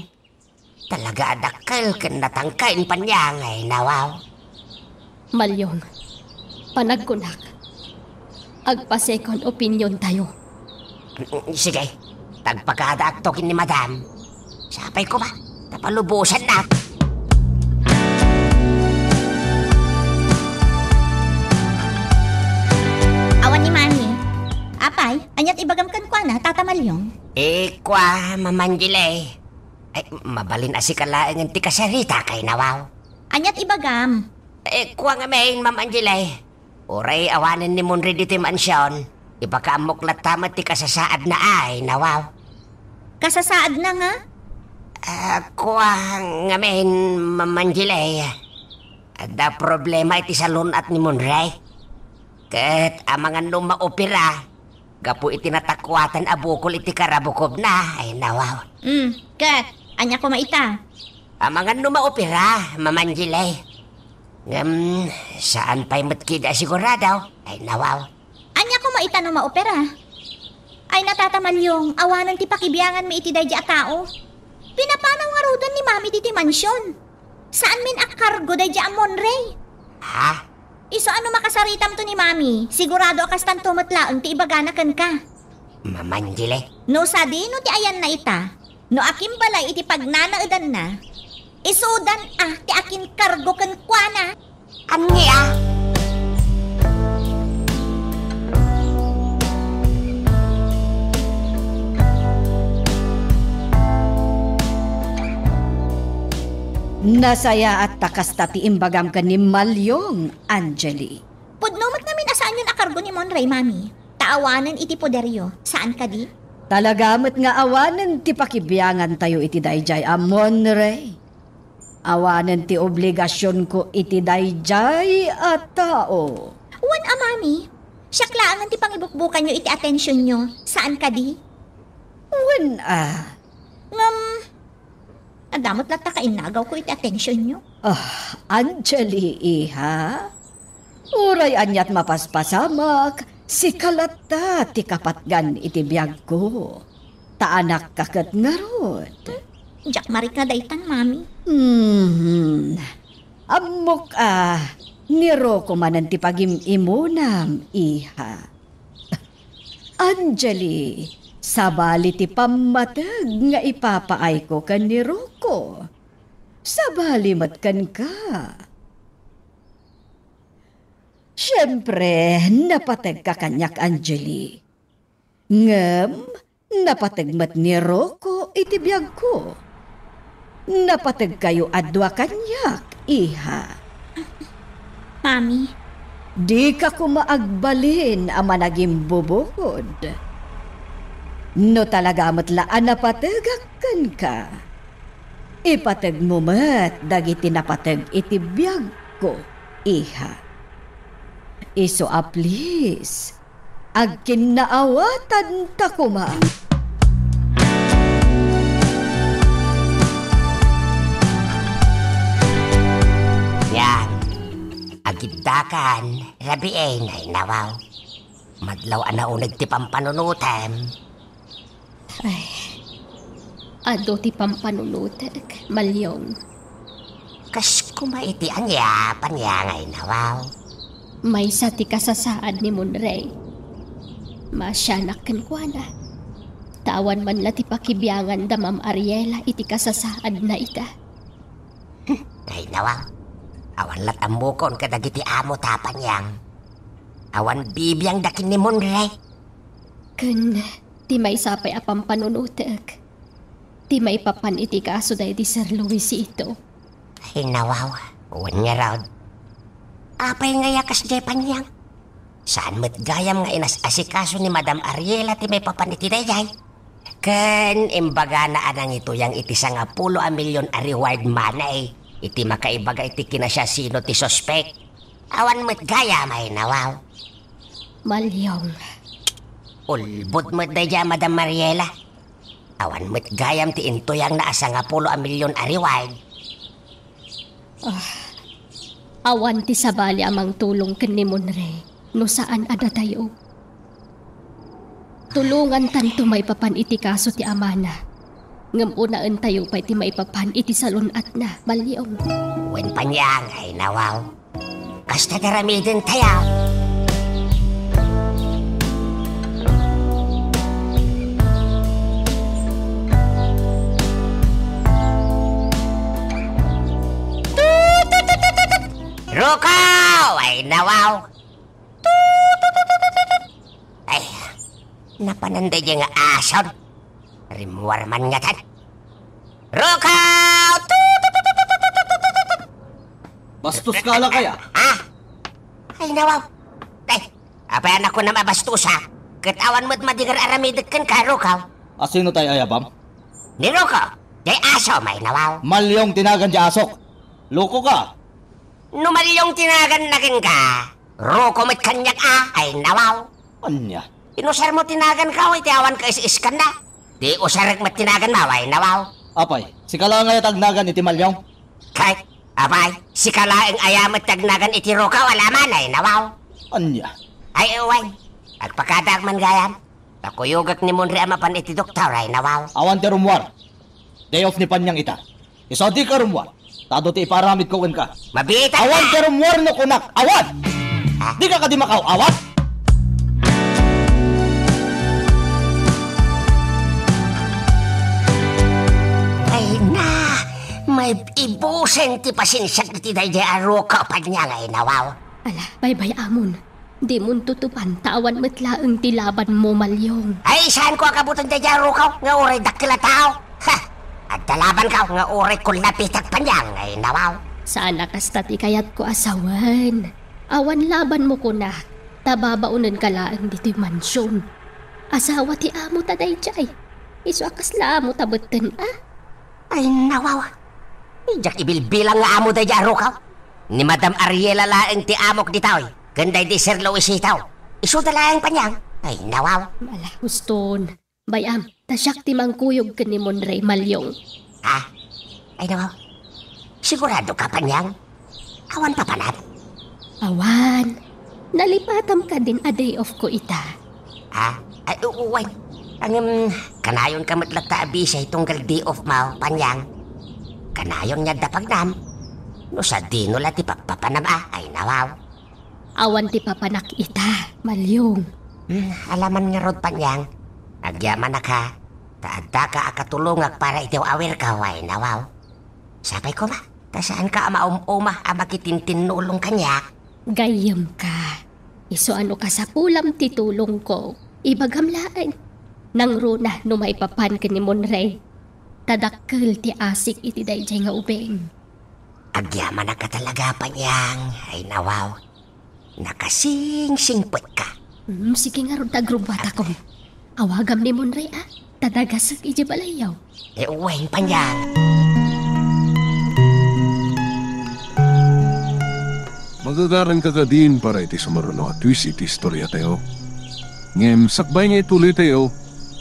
Speaker 4: talaga adakkel ken natangkain panyang ay nawaw.
Speaker 3: Malyong, panagkunak. Agpa-second opinion tayo.
Speaker 4: Sige, tagpagkada aktokin ni madam. Sapay ko ba? Napalubusan na.
Speaker 6: Awan ni Mami. Apay, anyat ibagam kan kwa na, Tata Malyong.
Speaker 4: Kwa, mamanjilay. Ay, mabalin asi kalaeng ti kasarita kay nawaw.
Speaker 6: Anyat ibagam.
Speaker 4: Kwa nga main, mamanjilay. Uray awanan ni Monre di ti mansyon. Ipakaamuklat tamat ti kasasaad na ay nawaw.
Speaker 6: Kasasaad na nga?
Speaker 4: Kwa nga main, mamanjilay. Da problema iti salon at ni Monre. Ket amangan nung maopera. Gapu iti natakwatan abukol iti karabukob na ay nawaw.
Speaker 6: Kat, anya ko maita.
Speaker 4: Amangan nung maopera, mamanjilay. Saan pa'y matkida sigurado? Ay, nawaw.
Speaker 6: Anya ko maita no maopera. Ay natatamalyong, awanan ti pakibiyangan mi iti daydi a tao. Pinapanaw nga rudan ni Mami diti mansyon. Saan min akargo daydi a Monrey?
Speaker 4: Ha?
Speaker 6: Iso ano makasaritam to ni Mami? Sigurado akas tan tumatlaang ti ibaganakan ka.
Speaker 4: Mamanjile?
Speaker 6: No sadi no ti ayan na ita. No akim balay iti pagnanaudan na. Isudan ti akin kargo kan kuana.
Speaker 4: Anya?
Speaker 2: Nasaya at takas tati imbagam ka ni Malyong, Angeli.
Speaker 6: Pudnumat namin asaan yun akargo ni Monrey, Mami. Taawanan iti poderyo. Saan ka di?
Speaker 2: Talagamat nga awanan ti pakibiyangan tayo iti dayjay amon Ray. Awanan ti obligasyon ko iti dayjay at tao.
Speaker 6: Wan Mami. Siyaklaan ti pangibukbukan nyo iti atensyon nyo. Saan ka di?
Speaker 2: Wan
Speaker 6: Adamot lang kainagaw ko iti atensyon nyo.
Speaker 2: Angeli, iha. Uray anyat mapaspasamak, si kalata ti kapatgan iti biyag ko. Taanak kakat nga rod.
Speaker 6: Jack marik na daytan, Mami.
Speaker 2: Amok niro ko manan ti pagim-imunam, iha. Angeli, sabali ti pamatag nga ipapaay ko kan ni Rocco. Sabali matkan ka. Siyempre, napatag ka kanyak, Angeli. Ngam, napatag mat ni Rocco iti biyag ko. Napatag kayo adwa kanyak, iha.
Speaker 6: Mami.
Speaker 2: Di ka kumaagbalin ama naging bubukod. No talaga matlaan na patagakan ka. Ipatag mo mat dagiti napatag iti biyag ko, iha. Iso please, agkin naawatan ta kuma.
Speaker 4: Yan. Agitakan, rabiay ngay nawaw. Madlaw anaunag ti pampanunutem.
Speaker 3: Ay, ado ti pampanunutek, Malyong.
Speaker 4: Kas kumaiti anya, panyangay nawaw.
Speaker 3: May sa ti kasasaad ni Monrey. Masyanak kenkwana. Tawan man la ti pakibiyangan da Ma'am Ariela iti kasasaad na ita.
Speaker 4: Ay nawaw. Awan lat ambukon kadagiti amo tapanyang. Awan bibiyang dakin ni Monrey.
Speaker 3: Ken, ti may sapay apang panunutek. Ti may papan iti kaso dahi di Sir Luis ito.
Speaker 4: Ay nawaw, uwan nga raw. Apay nga yakas jay panyang. Saan mo't gayam nga inas asikaso ni Madam Ariela ti may papan iti dayay. Ken, imbaga na anang ito yang iti nga 10 milyon a reward manay. Iti makaibaga iti kinasya sino ti suspect. Awan mo't gayam ay nawaw.
Speaker 3: Malyong.
Speaker 4: Ulbot mo't dayay Madam Ariela. Awan mo't gayam ti intuyang naasa nga 10 milyon a reward.
Speaker 3: Awan ti sabali amang tulong ken ni Monre no saan ada tayo. Tulungan tanto may papan iti kaso ti amana. Ngem unaan tayo pa iti maipapan iti salunat na Malyong.
Speaker 4: Wen Panyang ay nawaw. Kasta daramidin tayo. Rukaw ay nawaw. Ay, napananday niya nga ason. Rimuar man nga tan. Rukaw!
Speaker 7: Bastos ka lang kaya?
Speaker 4: Ay nawaw. Ay, apayan ako na mabastusa. Katawan mo't madigar aramidag kan ka, Rukaw.
Speaker 7: Asino tayo ayabam?
Speaker 4: Ni Rukaw, day aso may nawaw.
Speaker 7: Malyong tinagan di asok. Loko ka.
Speaker 4: Numalyong tinagan na kin ka. Ruko mo't kanyak ay nawaw.
Speaker 7: Anya?
Speaker 4: Inusar mo tinagan ka, way tiawan ka is-iskan na. Di usarag mo't tinagan maway nawaw.
Speaker 7: Apay, si kalangay tagnagan iti Malyong.
Speaker 4: Kahit, abay, si kalaing ayamat tagnagan iti Rukaw, alaman ay nawaw.
Speaker 7: Anya?
Speaker 4: Ay, uway. Agpakadag man gayam. Takuyugak ni Monre amapan iti doktor ay nawaw.
Speaker 7: Awan ti rumwar. Day off ni Panyang ita. Isa di ka rumwar. Tado ti iparamid ko ka.
Speaker 4: Mabita
Speaker 7: Awan
Speaker 4: ka!
Speaker 7: ti rumwar no kunak. Awan! Di ka kadimakaw. Awan!
Speaker 4: Ay na! May ibusen ti pasinsyak ti dayjay Rukaw Panyang ay nawaw.
Speaker 3: Ala, bye-bye amon. Di mun tutupan tawan metlaeng ti laban mo Malyong.
Speaker 4: Ay, saan ko akabutan dayjay Rukaw? Nga uray dakila tao. Ha! At dalaban ka nga uray kulapitak Panyang ay nawaw.
Speaker 3: Saan nakasta ti kayat ko asawan? Awan laban mo ko na. Tababaunan ka laang dito'y mansyon. Asawa ti amo taday jay. Iso akas laamo tabetten
Speaker 4: Ay nawaw. Ijak ibilbilang nga amo dayjay Rukaw. Ni Madam Ariela laeng ti amok ditaw. Ganday di Sir Luis itaw. Iso dalaeng Panyang ay nawaw.
Speaker 3: Mala, huston. Bayam, tasyak ti mangkuyog ka ni Monre Malyong.
Speaker 4: Ha? Ay nawaw. Sigurado ka Panyang? Awan pa panat.
Speaker 3: Awan, nalipatam ka din a day off ko ita.
Speaker 4: Ha? Ay uwan. Ang kanayon ka matlagta abisay tunggal day off mo Panyang. Kanayon niya dapagnam. No sa dino lati papapanam ay nawaw.
Speaker 3: Awan ti papanak ita, Malyong.
Speaker 4: Alaman nga rod Panyang. Agyaman na ka. Taadda ka akatulungak para itiw awir ka way nawaw. Sabay ko ma. Ta saan ka amaum-uma amakitintinulong kanya.
Speaker 3: Gayam ka. Iso ano ka sa pulam ti tulong ko. Ibagamlaan. Nang runa no may papan ka ni Monre. Tadakkel ti asik iti dayjay nga ubeng.
Speaker 4: Agyaman na ka talaga Panyang. Ay nawaw. Nakasing-singpot ka.
Speaker 3: Sige nga ron tagrubata ko. Awagam ni Monre Tadagasag iji balayaw.
Speaker 4: Uwain Panyang.
Speaker 1: Magagaran ka din para iti sumaruno at twist iti istorya tayo. Ngem sakbay nga ituloy tayo.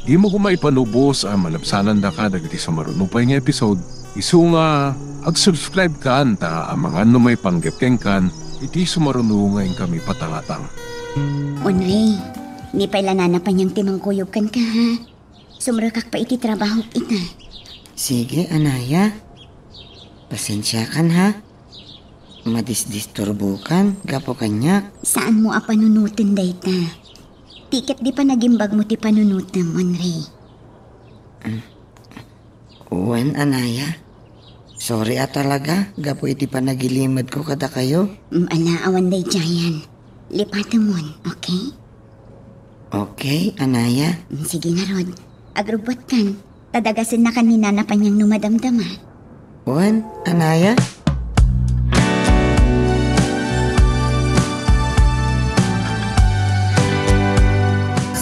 Speaker 1: Di mo kumaipanubos ang malabsanan da ka dagiti sumaruno pa nga episode. Isu nga ag-subscribe ka anta ang mga may panggapkeng kan iti sumaruno ngayon kami patangatang.
Speaker 6: Onre, ni paila nanapan niyang timangkuyog kan ka ha. Sumrakak pa iti trabaho ita.
Speaker 5: Sige, Anaya. Pasensya kan ha. Madisdisturbo kan, gapo kanya.
Speaker 6: Saan mo panunutin dayta? Tiket di pa nagimbag mo ti panunutan, Onre.
Speaker 5: Uwan, Anaya. Sorry talaga, gapo iti pa nagilimad ko kada kayo.
Speaker 6: Ala, awan day jayan. Lipatan mo, okay?
Speaker 5: Okay, Anaya.
Speaker 6: Sige na, Rod. Agrubot kan. Tadagasin na kanina na pa niyang numadamdama.
Speaker 5: Uwan, Anaya.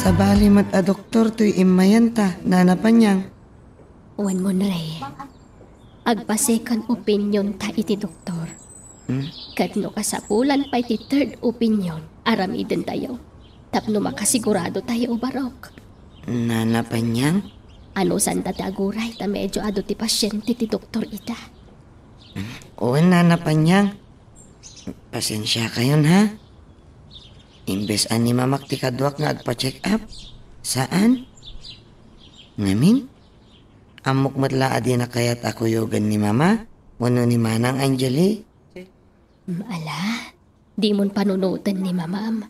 Speaker 5: Sabali mat a doktor to'y imayanta, nanapan niyang.
Speaker 3: Uwan Monre. Agpasekan opinion ta iti doktor. Kadno kasapulan pa iti third opinion. Aramiden tayo. Tapno makasigurado tayo barok.
Speaker 5: Nanapan niyang?
Speaker 3: Ano sanda taguray ta medyo ado ti pasyente ti doktor ita.
Speaker 5: Uwan, nanapan niyang. Pasensya kayon ha. Imbes ani mamak ti kadwak nga agpa-check up. Saan? Ngamin? Amok matla adi na kayat ako yogan ni mama? Wano ni Manang Angeli?
Speaker 3: Ala, di mon panunutan ni mamam.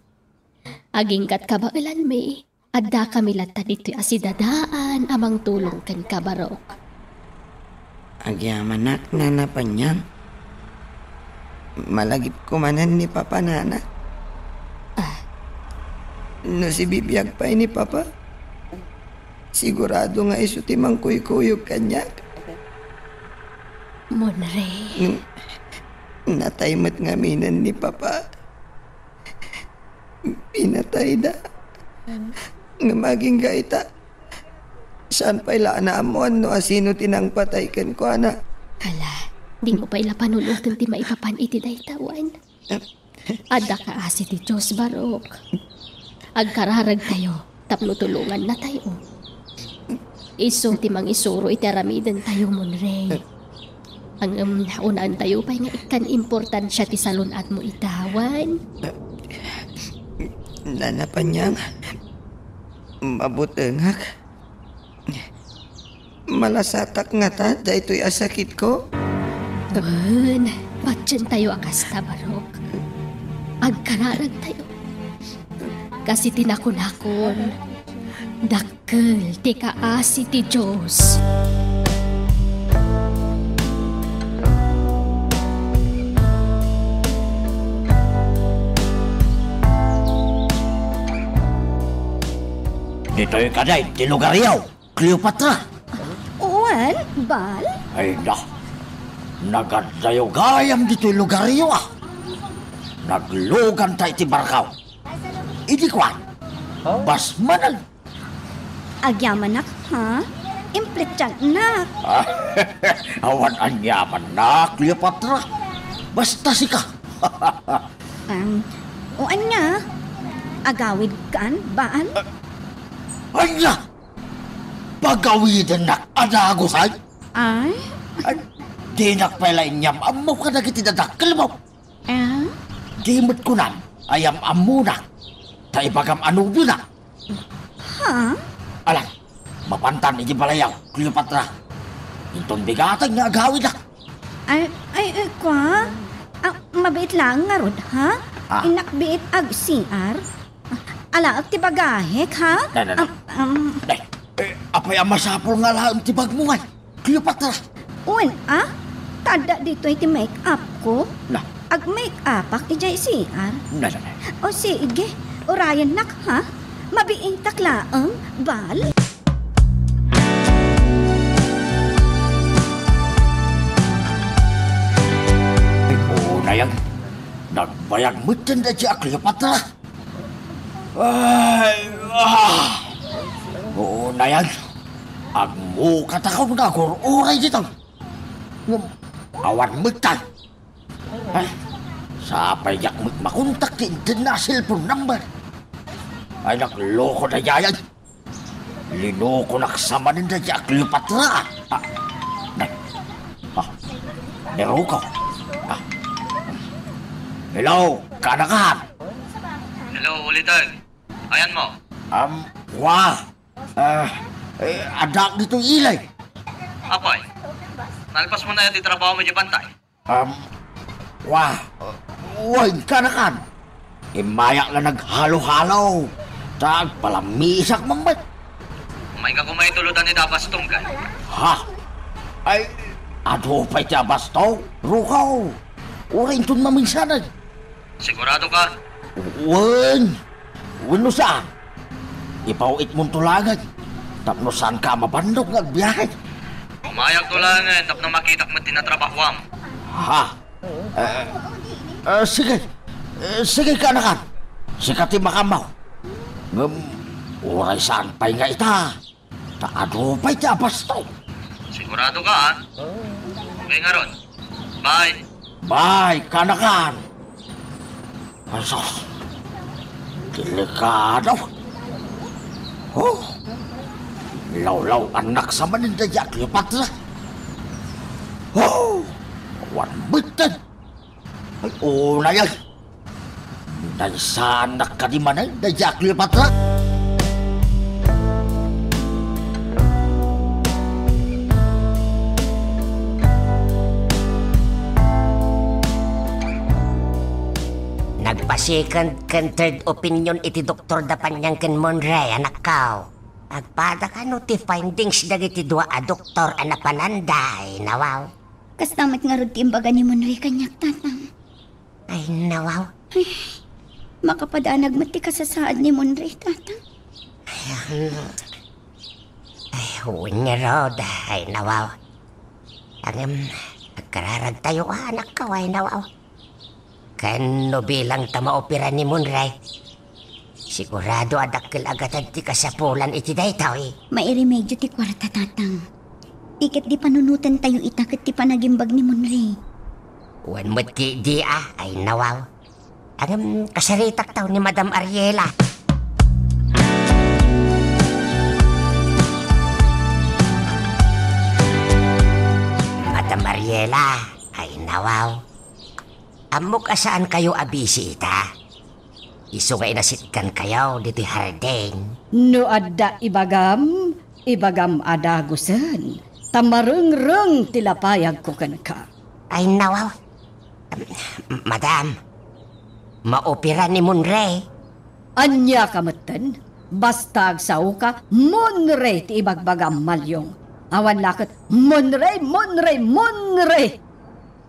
Speaker 3: Aging kat kabailan mi, adda kami lata dito asidadaan amang tulong kan kabarok.
Speaker 5: Agyamanak na napanyan. Malagip ko manan ni Papa Nana. No si bibiyag pa ni Papa. Sigurado nga iso timang kuy-kuyog kanya.
Speaker 3: Monre,
Speaker 5: Nataymat nga minan ni Papa. Pinatay da. Nga maging gaita. Saan pa ilaan mo no asino tinang patay kan ko ana.
Speaker 3: ala, di mo pa ila panunutan ti maipapan iti daytawan. Adda ka asi ti Diyos barok. Agkararag tayo, tapno tulungan na tayo. Iso ti mang isuro iti aramidan tayo monre. Ang naunaan tayo pa nga ikan importansya ti salunat mo itawan.
Speaker 5: Nanapan niyang mabutengak. Malasatak nga ta, da ito'y asakit ko.
Speaker 3: Wan, patyan tayo akasta barok. Agkararag tayo. Kasi tinakon-akon, dakkel ti kaasi ti Diyos.
Speaker 8: Dito'y kaday, ti lugaryaw, Cleopatra.
Speaker 2: Uwan, bal?
Speaker 8: Ay na, nagadayo gayam dito'y lugaryaw Naglugan tayo ti barkaw. Idi kwan, bas manal.
Speaker 2: Agyaman nak, ha? Impletyan nak.
Speaker 8: Awan anyaman na, Cleopatra. Basta sika.
Speaker 2: Uwan nga. Agawid kan, baan?
Speaker 8: Anya! Pagawidan na adagusay.
Speaker 2: Ay?
Speaker 8: Di nakpala inyam amaw ka na kitidadakkel mo. Di mo't kunan ayam amuna. Ta ibagam anubi na.
Speaker 2: Ha?
Speaker 8: Alang, mapantan iji balayaw, Cleopatra. Intong bigatag nga agawid na.
Speaker 2: Ay, kwa? Mabait lang nga rod, ha? Inakbiit ag CR? Ala, ag tibagahek, ha?
Speaker 8: Nay, apay ang masapol nga lahat tibag mo ngay, Cleopatra.
Speaker 2: Uwan, tada dito iti make-up ko?
Speaker 8: Na.
Speaker 2: Ag make-up ak ti jay CR?
Speaker 8: Na.
Speaker 2: O sige, urayan nak, ha? Mabiing taklaang, bal?
Speaker 8: Na yan, nagbayag mo dyan na siya, Cleopatra. Ay, Oo na yan, ang mukatakaw na gururay dito. Awan mo tan. Ay, sapay yak mo makontak ti international phone number. Ay, nagloko na yayan. Linoko naksamanin na siya, Cleopatra. Nero ko. Hello, kanakan.
Speaker 9: Hello, ulitan. Ayan mo.
Speaker 8: Adak dito ilay.
Speaker 9: Apay, nalpas mo na yung trabaho mo di bantay.
Speaker 8: Kanakan. Imaya na naghalo-halo. Tag palamisak mamay.
Speaker 9: May ka kung may tuludan ni Dabas Tunggal.
Speaker 8: Ha? Ay, ado pa'y tiyabas to? Rukaw. Urain tun maminsanan.
Speaker 9: Sigurado ka?
Speaker 8: Wen no saan? Ipauit mong tulagan. Tapno saan ka mabandok ng biyahe?
Speaker 9: Umayag tulangan, tapno makitak mo tinatrabahuam.
Speaker 8: Ha? Sige. Sige, kanakan. Sikati makamaw. Uray saan pa'y nga ita. Taado pa'y tiyabas to.
Speaker 9: Sigurado ka, ha? Okay nga ron. Bye.
Speaker 8: Bye, kanakan. Asos. Delikado. Oh. Law-law anak sa manindaya, Cleopatra. Oh. Wan bitin. Ay, na yan. Naisanak ka di manay, nayak lipatra.
Speaker 4: Nagpa-second kan third opinion iti Dr. Dapanyang ken Monray, anak kao. Agpada ka no ti findings dagiti dua a doktor anapananday, nawaw.
Speaker 6: Kastamat nga rod ti imbaga ni Monray kanyak tatang.
Speaker 4: Ay, nawaw.
Speaker 6: Makapadanag mati kasasaad ni Monray tatang.
Speaker 4: Ay, huwin nga rod. Ay, nawaw. Nagkararag tayo anak kao, ay nawaw. Kano bilang tamaopera ni Monray. Sigurado adakil agad ti kasapulan iti daytaw eh.
Speaker 6: Mairemedyo ti kwarta tatang. Ikat di panunutan tayo itakit ti panagimbag ni Monray.
Speaker 4: Wan mo ti di ay nawaw. Kasaritak taw ni Madam Ariela. Madam Ariela, ay nawaw. Amok asaan kayo abisi ita? Iso nga inasitkan kayo dito hardeng.
Speaker 2: No adda ibagam ada gusen. Tamareng-reng tilapayag ko kan ka.
Speaker 4: Ay nawaw. Madam, maopera ni Monray.
Speaker 2: Anya kameten, basta agsaw ka, Monray ti ibagbagam malyong. Awan lakot, Monray.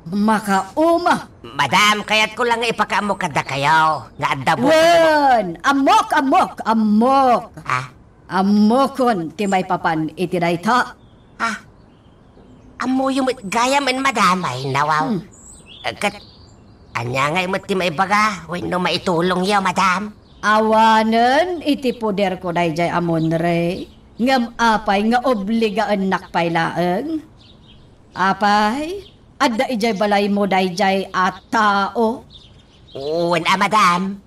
Speaker 2: Makauma.
Speaker 4: Madam, kaya't ko lang ipakaamok kada kayo. Nga adabo.
Speaker 2: Wen, amok.
Speaker 4: Ha?
Speaker 2: Amokon ti may papan iti dayta.
Speaker 4: Ha? Amo yung gaya man madam ay nawaw. Kat, anya nga yung ti may baga. Huwag no maitulong yaw madam.
Speaker 2: Awanen iti poder ko dayjay amon re. Ngam apay nga obligaan nakpay laeng. Apay, adda ijay balay mo dayjay at tao.
Speaker 4: Uwan madam.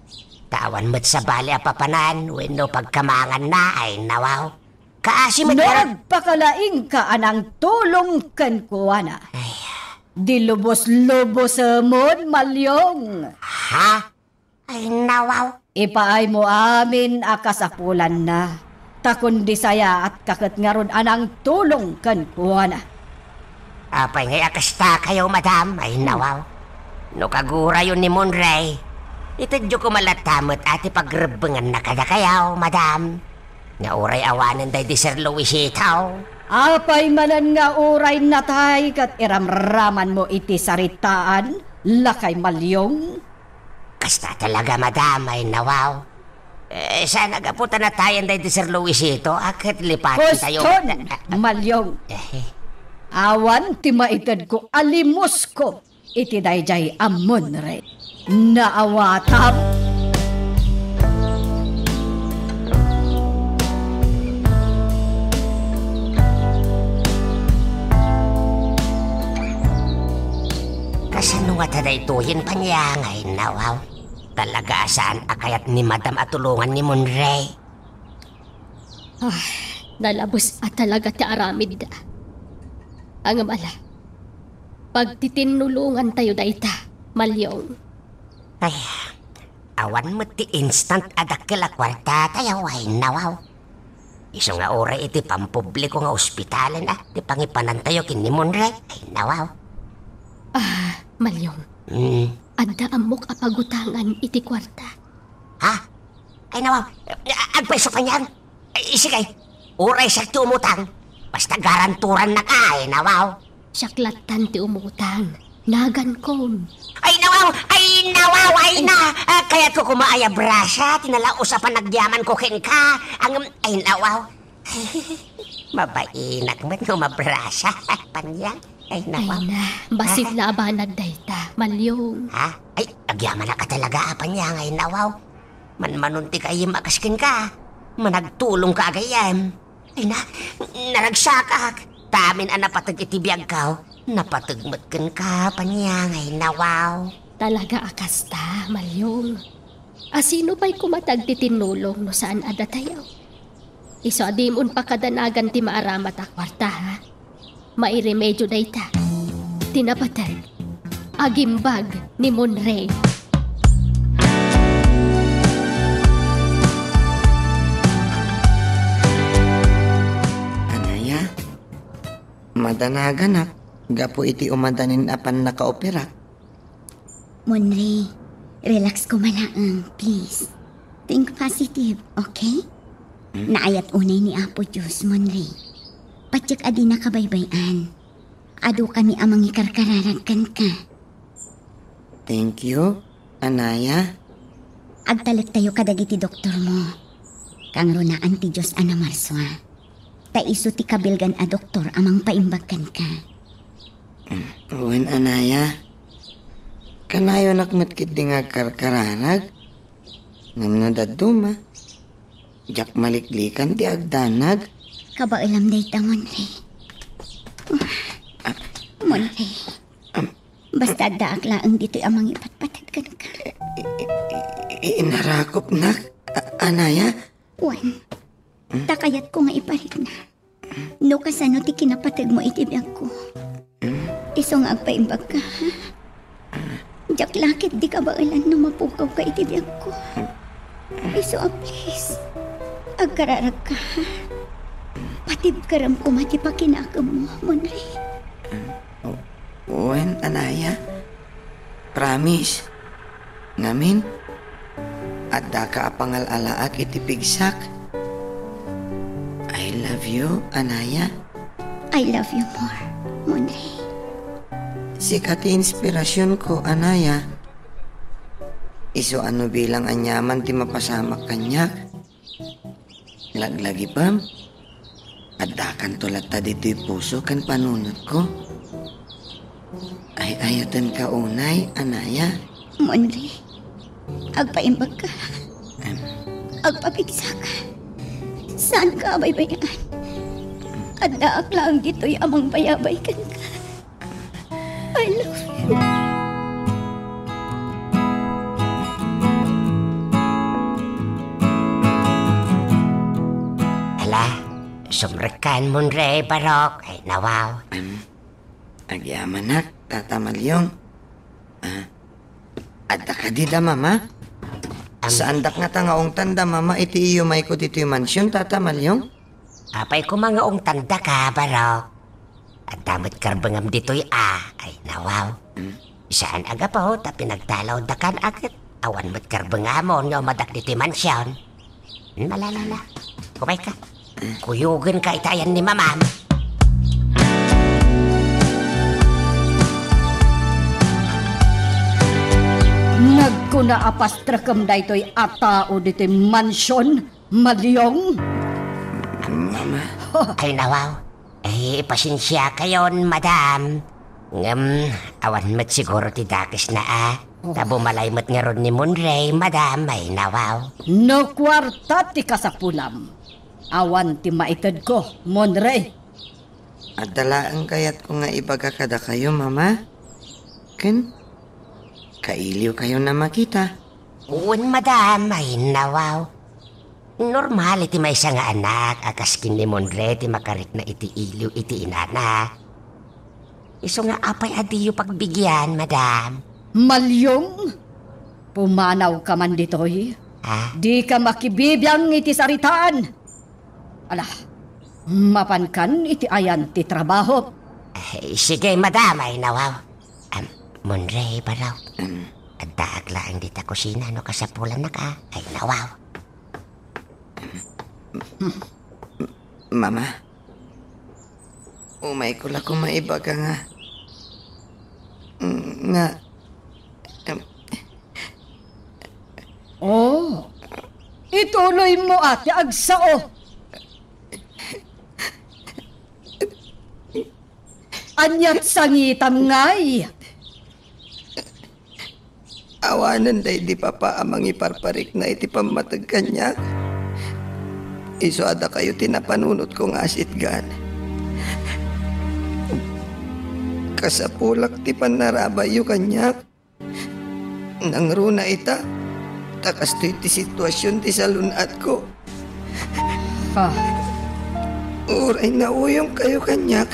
Speaker 4: Tawan mo't sa bali apapanan. Huwag no pagkamangan na ay nawaw. Kaasi
Speaker 2: nagpakalaing ka anang tulong kan kuwana. Di lubos-lubos mon malyong.
Speaker 4: Ha? Ay nawaw.
Speaker 2: Ipaay mo amin akasapulan na. Takon di saya at kakit nga ron anang tulong kan kuwana.
Speaker 4: Apay ngay akasta kayo madam. Ay nawaw. No kagura yun ni Monray. Itadyo ko malatamot at ipagrebengan na kada kayaw madam. Nga uray awanan day di Sir Luisitaw.
Speaker 2: Apay manan nga uray natay kat iramraman mo iti saritaan, lakay malyong.
Speaker 4: Kasta talaga madam ay nawaw. Sana gaputan na tayo day di Sir Luisito, akit lipatin tayo.
Speaker 2: Poston, malyong. Awan ti maitad ko alimos ko iti dayjay amon re. Naawatam.
Speaker 4: Kasano nga taday tuhin pa niya ngay nawaw. Talaga saan akayat ni Madam at tulungan ni Monray.
Speaker 3: Nalabos at talaga ti aramid da. Ang amala, pagtitinulungan tayo dayta, malyong.
Speaker 4: Ay, awan mo ti instant adakil a kwarta tayo ay nawaw. Iso nga oray iti pampubliko nga ospitalan ti pangipanan tayo kin ni Monray. Ay nawaw.
Speaker 3: Malyong. Adda amok apagutangan iti kwarta.
Speaker 4: Ha? Ay nawaw, agpwesto pa niyan. Isigay, oray siya tumutang. Basta garanturan na ka, ay nawaw.
Speaker 3: Siyaklatan ti umutang. Nagan kon.
Speaker 4: Ay nawaw, ay na. Kaya't ko kumaaya brasya, tinalausapan nagyaman ko ken ka. Ay nawaw. Mabainak man no mabrasya. Panyang, ay nawaw.
Speaker 3: Ay na, basit na abanag dayta, malyong.
Speaker 4: Ha? Ay, nagyaman na ka talaga, panyang, ay nawaw. Manmanunti kayo makaskin ka. Managtulong ka agayam. Ay na, naragsakak. Tamin ang napatag itibiyag ka. Napatagmatkan ka, panyang, ay nawaw.
Speaker 3: Talaga akasta, malyong. Asino ba'y kumatag ti tinulong no saan ada tayo? Iso adimon pa kadanagan ti maaramat a kwarta, ha? Mairemedyo dayta. Tinapatag. Agimbag ni Monrey.
Speaker 5: Anaya, madanagan gapo iti umadanin apan nakaopera.
Speaker 6: Monrey, relax ko malaang, please. Think positive, okay? Naayat unay ni Apo Diyos, Monrey. Patyak adi nakabaybayan. Ado kami amang ikarkararagkan ka.
Speaker 5: Thank you, Anaya.
Speaker 6: Agtalag tayo kadagiti doktor mo. Kang runaan ti Diyos ana marswa. Taiso ti kabilgan a doktor amang paimbagkan ka.
Speaker 5: Uwan, Anaya. Kanayo nakmatkit di nga karkaranag. Ngam na daduma. Jak maliklikan ti agdanag.
Speaker 6: Kabailam day ta, Monrey. Monrey. Basta daak laang dito'y amang ipatpatagkan ka.
Speaker 5: Inarakop na, Anaya.
Speaker 6: Juan, takayat ko nga iparik na. No kasano ti kinapatag mo itibiyag ko. Iso nga agpaimbag ka, ha? Jak lakit di ka ba ilan no mapukaw ka itibiyag ko. Iso please. Agkararag ka, ha? Patib karam ko mati pa kinakam mo, Monrey.
Speaker 5: Uwan, Anaya. Promise. Ngamin, at ka apangal alaak iti pigsak. I love you, Anaya.
Speaker 6: I love you more, Monrey.
Speaker 5: Sikati inspirasyon ko, Anaya. Iso ano bilang anyaman ti mapasamak kanyak. Laglagi bam. Adakan tulad ta dito'y puso kan panunod ko. Ay ayatan ka unay, Anaya.
Speaker 6: Monrey, agpaimbag ka. Agpapigsa ka. Saan ka baybayan? At daak lang dito'y amang bayabaykan ka. I love you.
Speaker 4: Ala, sumrekan Monrey Barok. Ay nawaw.
Speaker 5: Agyaman nak, Tata Malyong. Adda ka dida, Mama? Saan dak nga tangaong tanda, Mama, iti iyo may ko dito yung mansyon, Tata Malyong?
Speaker 4: Apay ko mga tanda ka, Barok. At damot karbangam dito'y ay nawaw. Saan aga po, ta pinagtalaw da kan agad. Awan mo't karbangamon, yung madak dito'y mansyon. Malalala, kumay ka. Kuyugin ka itayan ni Mamam.
Speaker 2: Nagkuna apastrakam da ito'y atao dito'y mansyon, Malyong.
Speaker 5: Mama.
Speaker 4: Ay nawaw. Eh, pasensya kayon, madam. Awan mo't siguro ti dakis na Tabo malay mo't nga ron ni Monrey, madam. Ay nawaw.
Speaker 2: No kwarta ti kasapulam. Awan ti maitad ko, Monrey.
Speaker 5: At dalaan kayat ko nga ibaga kada kayo, Mama. Ken, kailiw kayo na makita.
Speaker 4: Uwan, madam. Ay nawaw. Normal iti may nga anak, akaskin ni Monrey ti makarik na iti iliw iti inana. Iso nga apay adiyo pagbigyan, madam.
Speaker 2: Malyong, pumanaw ka man dito'y. Di ka makibibiyang iti saritaan. Ala, mapankan iti ayan ti trabaho.
Speaker 4: Sige, madam, ay nawaw. Monrey, baraw. At daag lang di ta kusina no kasapulan na ka. Ay nawaw.
Speaker 5: Mama, umay ko lang kung maibaga nga.
Speaker 2: Ituloy mo ate agsao. Anyat sangitam ngay.
Speaker 5: Awanan day di papa amang iparparik na iti pamatag kanyak. Iso ada kayo tinapanunot kong asitgan. Kasapulak ti panarabayo kanyak. Nangruna ita, takas to iti sitwasyon ti salunat ko. Uray na uyong kayo kanyak.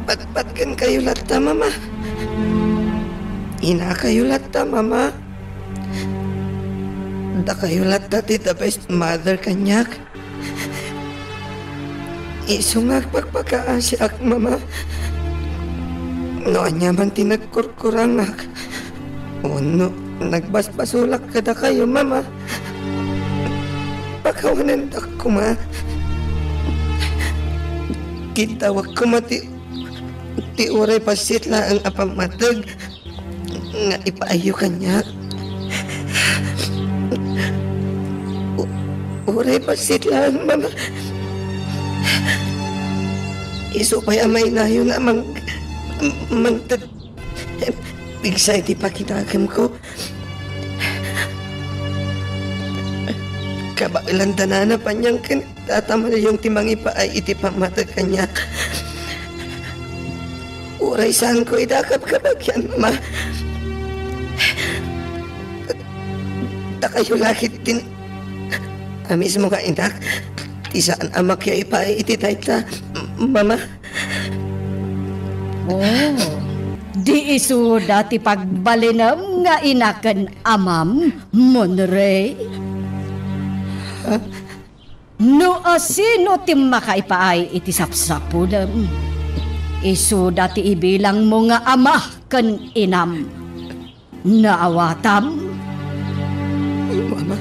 Speaker 5: Patpatkan kayo lata, Mama. Inakayulat ta, mama. Da kayulat ta ti the best mother kanyak. Isungag pagpakaasyak, mama. No, anya man tinagkurkurangak. Uno, nagbasbasulak kada kayo, mama. Pakawanan da ko, ma. Kitawag ko mati. Ti uray pasitla ang apamatag. Nga ipaayo kanya. Uray pasitla ang mama. Isupay amay nayo nga mangtad. Bigsay di pa kinagam ko. Kabailan tanana pa niyang tatama na yung timang ipa ay itipamatag kanya. Uray saan ko idakap kapag yan, mama. Takayo lakit din. Amis mo ka, inak. Di saan amak ya ipa ay ititay ta, mama.
Speaker 2: Oh, di isu dati pagbalinam nga inakan amam, Monrey. No asino tim makaipaay iti sapsapudam. Isu dati ibilang mo nga ama kan inam. Naawatam.
Speaker 5: Mama.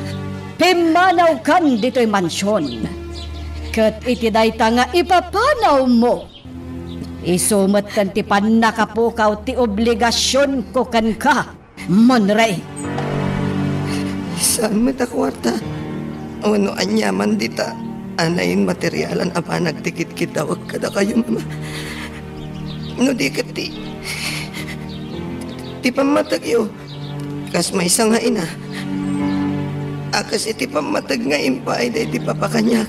Speaker 2: Pimanaw kan dito'y mansyon. Kat iti dayta nga ipapanaw mo. Isumat kan ti panakapukaw ti obligasyon ko kan ka, Monrey.
Speaker 5: Saan mo ta kwarta? Ano anyaman dita? Anayin materyalan apa nagtikit kitawag kada kayo, mama. No di ka ti pamatag yo. Kas may isang nga ina. Akas iti pamatag nga impay day di papakanyak.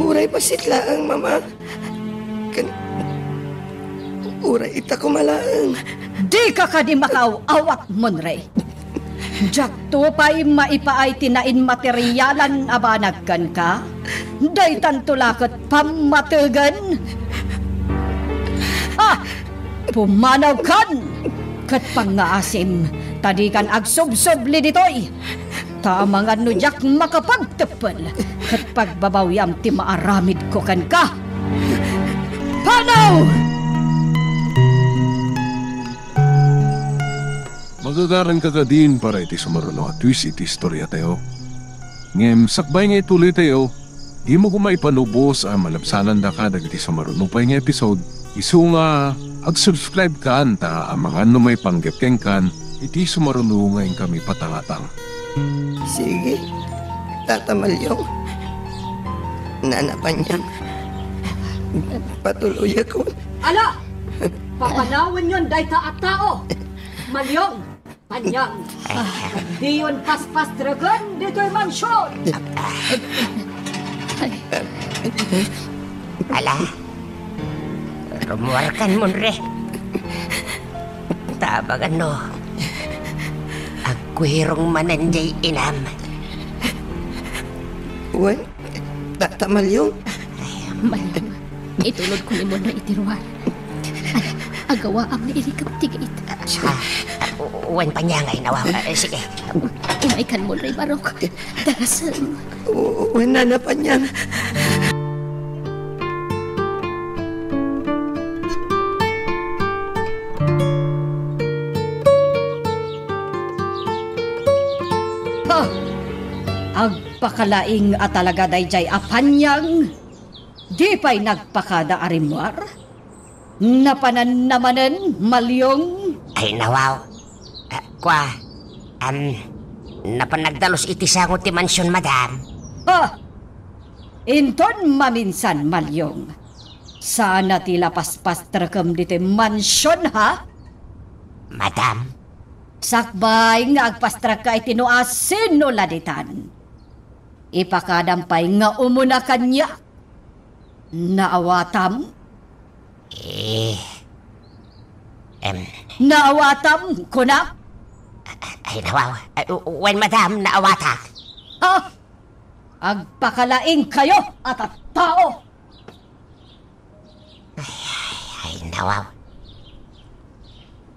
Speaker 5: Uray pasitla ang mama. Uray ita kumalaang.
Speaker 2: Di ka di makauawat, Monrey. Diyak to pa'y maipaay tinain materyalan abanagkan ka. Day tantulakot pamatagan. Pumanaw kan. Kat pangaasim. Tadi kan agsubsobli ditoy. Tamangan no diyak makapagtapal. Kat pagbabawyam ti maaramid ko kan ka. Panaw!
Speaker 1: Magagaran ka ka din para iti sumaruno at twist iti istorya tayo. Ngem, sakbay nga ituloy tayo, di mo kumay panubos ang malabsanan da ka dagiti sumaruno pa yung episode. Isu nga, ag-subscribe ka anta ang mga may panggapkeng kan, iti sumaruno ngayon kami patangatang.
Speaker 5: Sige, tatamalyong. Nanapan niyang. Patuloy ako.
Speaker 2: Ala! Papanawan yun dayta at tao! Malyong! Panyang! Di yun paspas dragon dito'y mansyon!
Speaker 4: Ala, rumuarkan mo re. Tabagan no. Agkwirong mananjay inam.
Speaker 5: Wan, tatamalyong.
Speaker 3: Malyong, itulod ko ni mo na itiruan. Agawa ang nairikap tiga ito.
Speaker 4: Wan pa niya ngay nawaw. Sige.
Speaker 3: Imaikan mo rin, Barok. Darasang.
Speaker 5: Wan na pa niya.
Speaker 2: Agpakalaing at talaga dayjay apanyang. Di pa'y nagpakada arimwar. Napanan namanen, Malyong.
Speaker 4: Ay nawaw. Napanagdalos iti sangot ti mansyon, madam.
Speaker 2: Inton maminsan, Malyong. Sana tila paspas trakam dito mansyon, ha?
Speaker 4: Madam.
Speaker 2: Sakbay nga agpastrak ka itinuasin no laditan. Ipakadampay nga umuna kanya. Naawatam? Naawatam ko na?
Speaker 4: Ay nawaw. When madam, naawata.
Speaker 2: Agpakalaing kayo at at tao.
Speaker 4: Ay nawaw.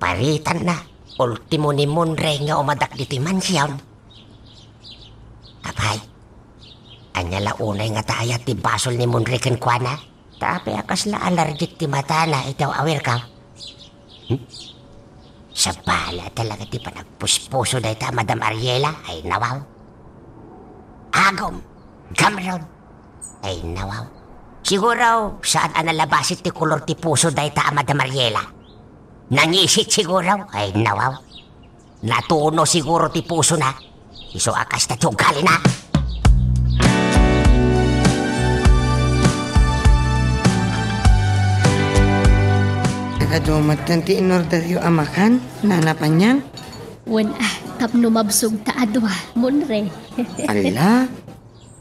Speaker 4: paritan na. Ultimo ni Munre nga umadak dito'y mansyon. Kapay, anya unay nga tayo ti basol ni Munre kenkwana. Tapi akas la allergic ti mata na itaw aware ka. Sa bala talaga ti panagpuspuso dahi ta Madam Ariela ay nawaw. Agom, Cameron ay nawaw. Siguro saan analabasit ti kulor ti puso dahi ta Madam Ariela. Nangisit siguro ay nawaw. Natuno siguro ti puso na. Iso akas na tugali na.
Speaker 5: Nakadumatan ti inorder yung amakan, nanapanyang.
Speaker 3: Wen tapno mabsog ta adwa, Munre.
Speaker 5: Ala,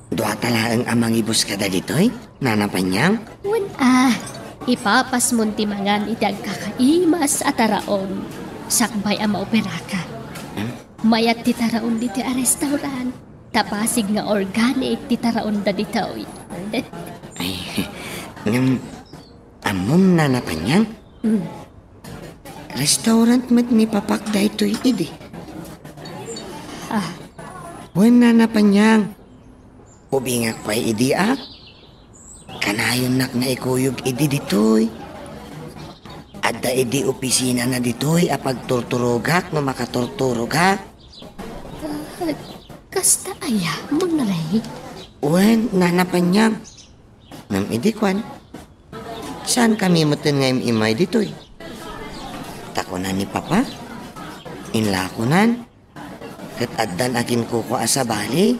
Speaker 5: doa talaang amang ibus ka dagitoy, nanapanyang.
Speaker 3: Wen ipapas mon ti mangan iti agkakaimas at taraon. Sakbay ang maopera ka. Mayat ti taraon di ti a restaurant. Tapasig nga organic ti taraon da ditoy.
Speaker 5: Ay, amom nanapanyang. Restaurant mat ni papak da ito'y idi. Buwan nanapanyang. Ubingak pa'y idi Kanayon nak na ikuyog idi ditoy. Adda idi opisina na ditoy apag turturugak no makaturturugak.
Speaker 3: Kasta aya, Munre.
Speaker 5: Uwan, nanapanyang. Nam idi kwan. Saan kami mutin ngayong imay ditoy? Takunan ni Papa. Inlakunan. Kat addan akin kuko asa bali.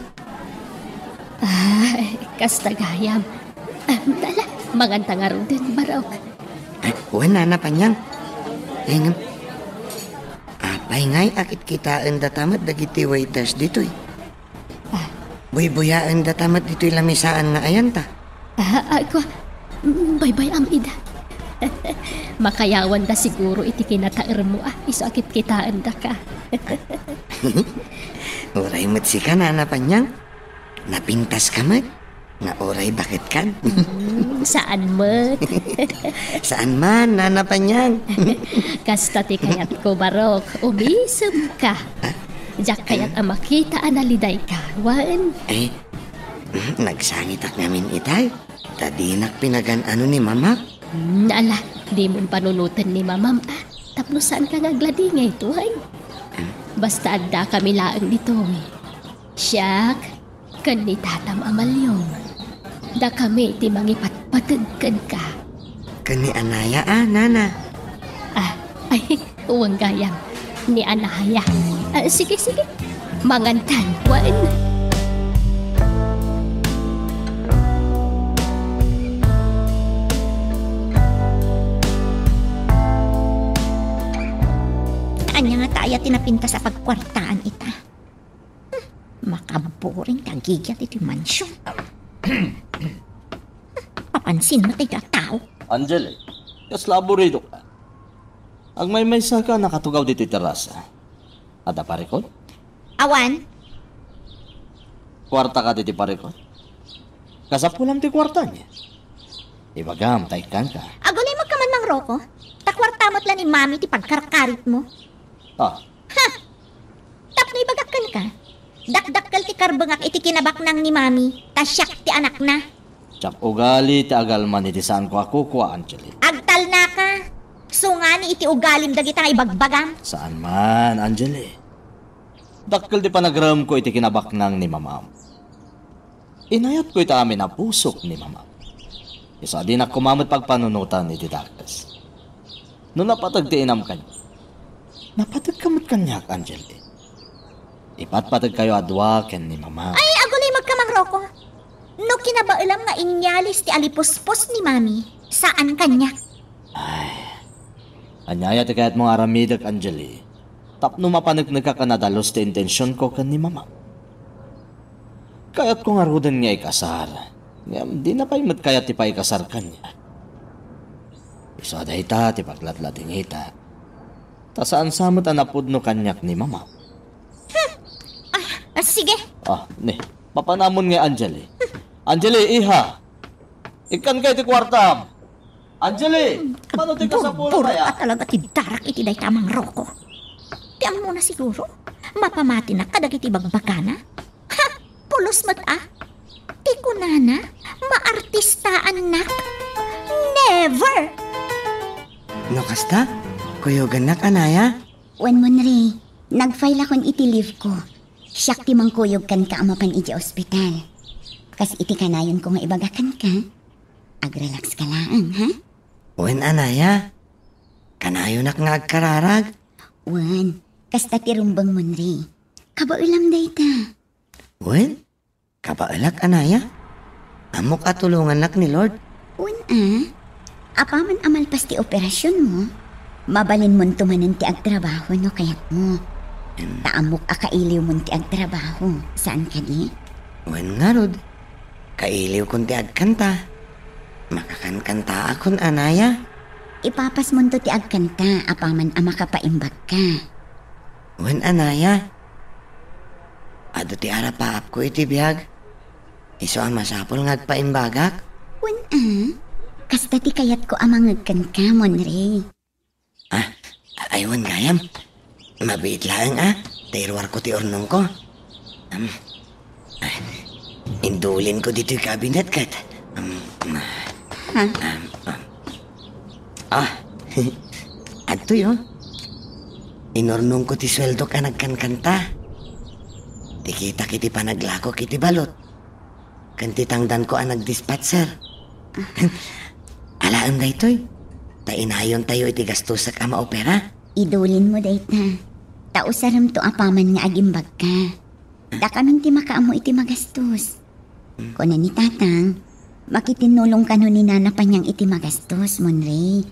Speaker 3: Kasta gayam. Dala, manganta nga rin din, Barok.
Speaker 5: Uwan, nanapanyang. Ay ngam. Apay ngay akit kitaan datamat dagiti waiters ditoy. Buy-buyaan datamat ditoy lamisaan nga ayan ta.
Speaker 3: Ako, bye-bye am ida. Makayawan da siguro iti kinataer mo iso akit kitaan da ka.
Speaker 5: Uray mat si ka, nanapanyang. Napintas ka mat. Nga oray bakit kan?
Speaker 3: Saan mo?
Speaker 5: Saan man, nanapanyang?
Speaker 3: Kasta ti kayat ko, Barok. Umisem ka. Diyak kayat ang makita analiday ka. Wan?
Speaker 5: Nagsangitak namin itay. Tadinak pinagan ano ni Mama.
Speaker 3: Ala, di mo panunutan ni Mamam. Tapno saan ka nga gladi nga ito, ay? Basta adda kami laang dito. Siyak, kan ni Tatam Amalyong. Da kami ti mangipatpatagkan ka.
Speaker 5: Kani Anaya nana.
Speaker 3: Ay, uwang gayam. Ni Anaya. Sige. Mangantan, wan.
Speaker 6: Anya nga tayo tinapinta sa pagkwartaan ita. Makaboring kagigyat iti mansyon. Papansin mo tayo tao.
Speaker 7: Angel, kas laborido ka. Ang may sa ka nakatugaw dito terasa. Ada parikot?
Speaker 6: Awan,
Speaker 7: Kwarta ka dito parikot? Kasapulam ti kwarta niya. Ibagam, taikan ka.
Speaker 6: agulay magkaman mang roko. Takwartamot lang ni mami ti pagkarkarit mo. Tapno ibagakkan ka. Dakdakkal ti karbengak iti kinabak nang ni mami. Tasyak ti anak na.
Speaker 7: Tsak ugali ti agalman iti saan ko ako kuha, Angel.
Speaker 6: Agtal na ka. Sungani iti ugalim dagita nga ibagbagam.
Speaker 7: Saan man, Angel. Dakkel di panagram ko iti kinabaknang ni mamam. Inayat ko iti amin na pusok ni mamam. Isa di na kumamot pagpanunutan iti dakas. No napatag ti inam kanya. Napatag kamot kanyak, Angel. Ipatpatag kayo adwa ken ni mama.
Speaker 6: Ay, agulay magkamang roko. No kinabailam nga inyalis ti alipuspos ni mami. Saan kanya?
Speaker 7: Anyaya ti kayat mong aramidak, Angeli. Tapno mapanagnaga ka nadalos ti intensyon ko kan ni mama. Kayat ko nga rudan nga ikasar. Ngam, di na pa'y kayat ti pa ikasar kanya. Isa da ita, ti paglatlating ita. Ta saan samot ang napudno kanyak ni mama.
Speaker 6: Sige.
Speaker 7: Ne. Papanamon nga, Angeli. Angeli, iha. Ikan kayo ti kwarta. Angeli! Paano ti ka sa pulo
Speaker 6: Puro
Speaker 7: kaya?
Speaker 6: ka talaga ti darak iti day tamang roko. Tiyan mo na siguro. Mapamati na kadagiti bagbagana. Ha! Pulos mat Ti kunana, maartistaan na. Never!
Speaker 5: No kasta? Kuyogan nak, anaya?
Speaker 6: Wan mo na rin, nag-file akong iti leave ko. Siyak ti mangkuyog kan ka amapan iti ospital. Kas iti kanayon ko nga ibagakan ka. Agrelax ka lang, ha?
Speaker 5: Wen, anaya? Kanayo nak nga agkararag?
Speaker 6: Wan, kasta ti rumbang mo na rin. Kabaulam day ta.
Speaker 5: Wen? Kabaalak, anaya? Amok atulungan nak ni Lord?
Speaker 6: Wan apaman amalpas ti operasyon mo. Mabalin mo tumanan ti agtrabaho no kayat mo. Taamok akailiw mo ti agtrabaho. Saan ka di?
Speaker 5: Wen nga, Rod. Kailiw kong ti agkanta. Makakankanta akon, anaya.
Speaker 6: Ipapas mo to ti agkanta apaman ama kapaimbag ka.
Speaker 5: Wen, anaya? Ado ti arapaap ko iti biyag. Iso ang masapol nga agpaimbagak.
Speaker 6: Wan kasta ti kayat ko amangagkan ka, Monre.
Speaker 5: Aywan gayam. Mabiit lang Tairwar ko ti ornong ko. Indulin ko dito yung kabinet kat. Adto yun. Inornong ko ti sweldo ka nagkankanta. Tikita kiti panaglako kiti balot. Kantitangdan ko ang nagdispatcher. Alaan da ito'y. Tainayon tayo iti gastusak ama opera.
Speaker 6: Idulin mo dayta. Tausaram to apaman nga agimbag ka. Da kaming ti makaamo iti magastos. Kuna ni tatang, makitinulong ka no ni nana pa niyang iti magastos, Monre.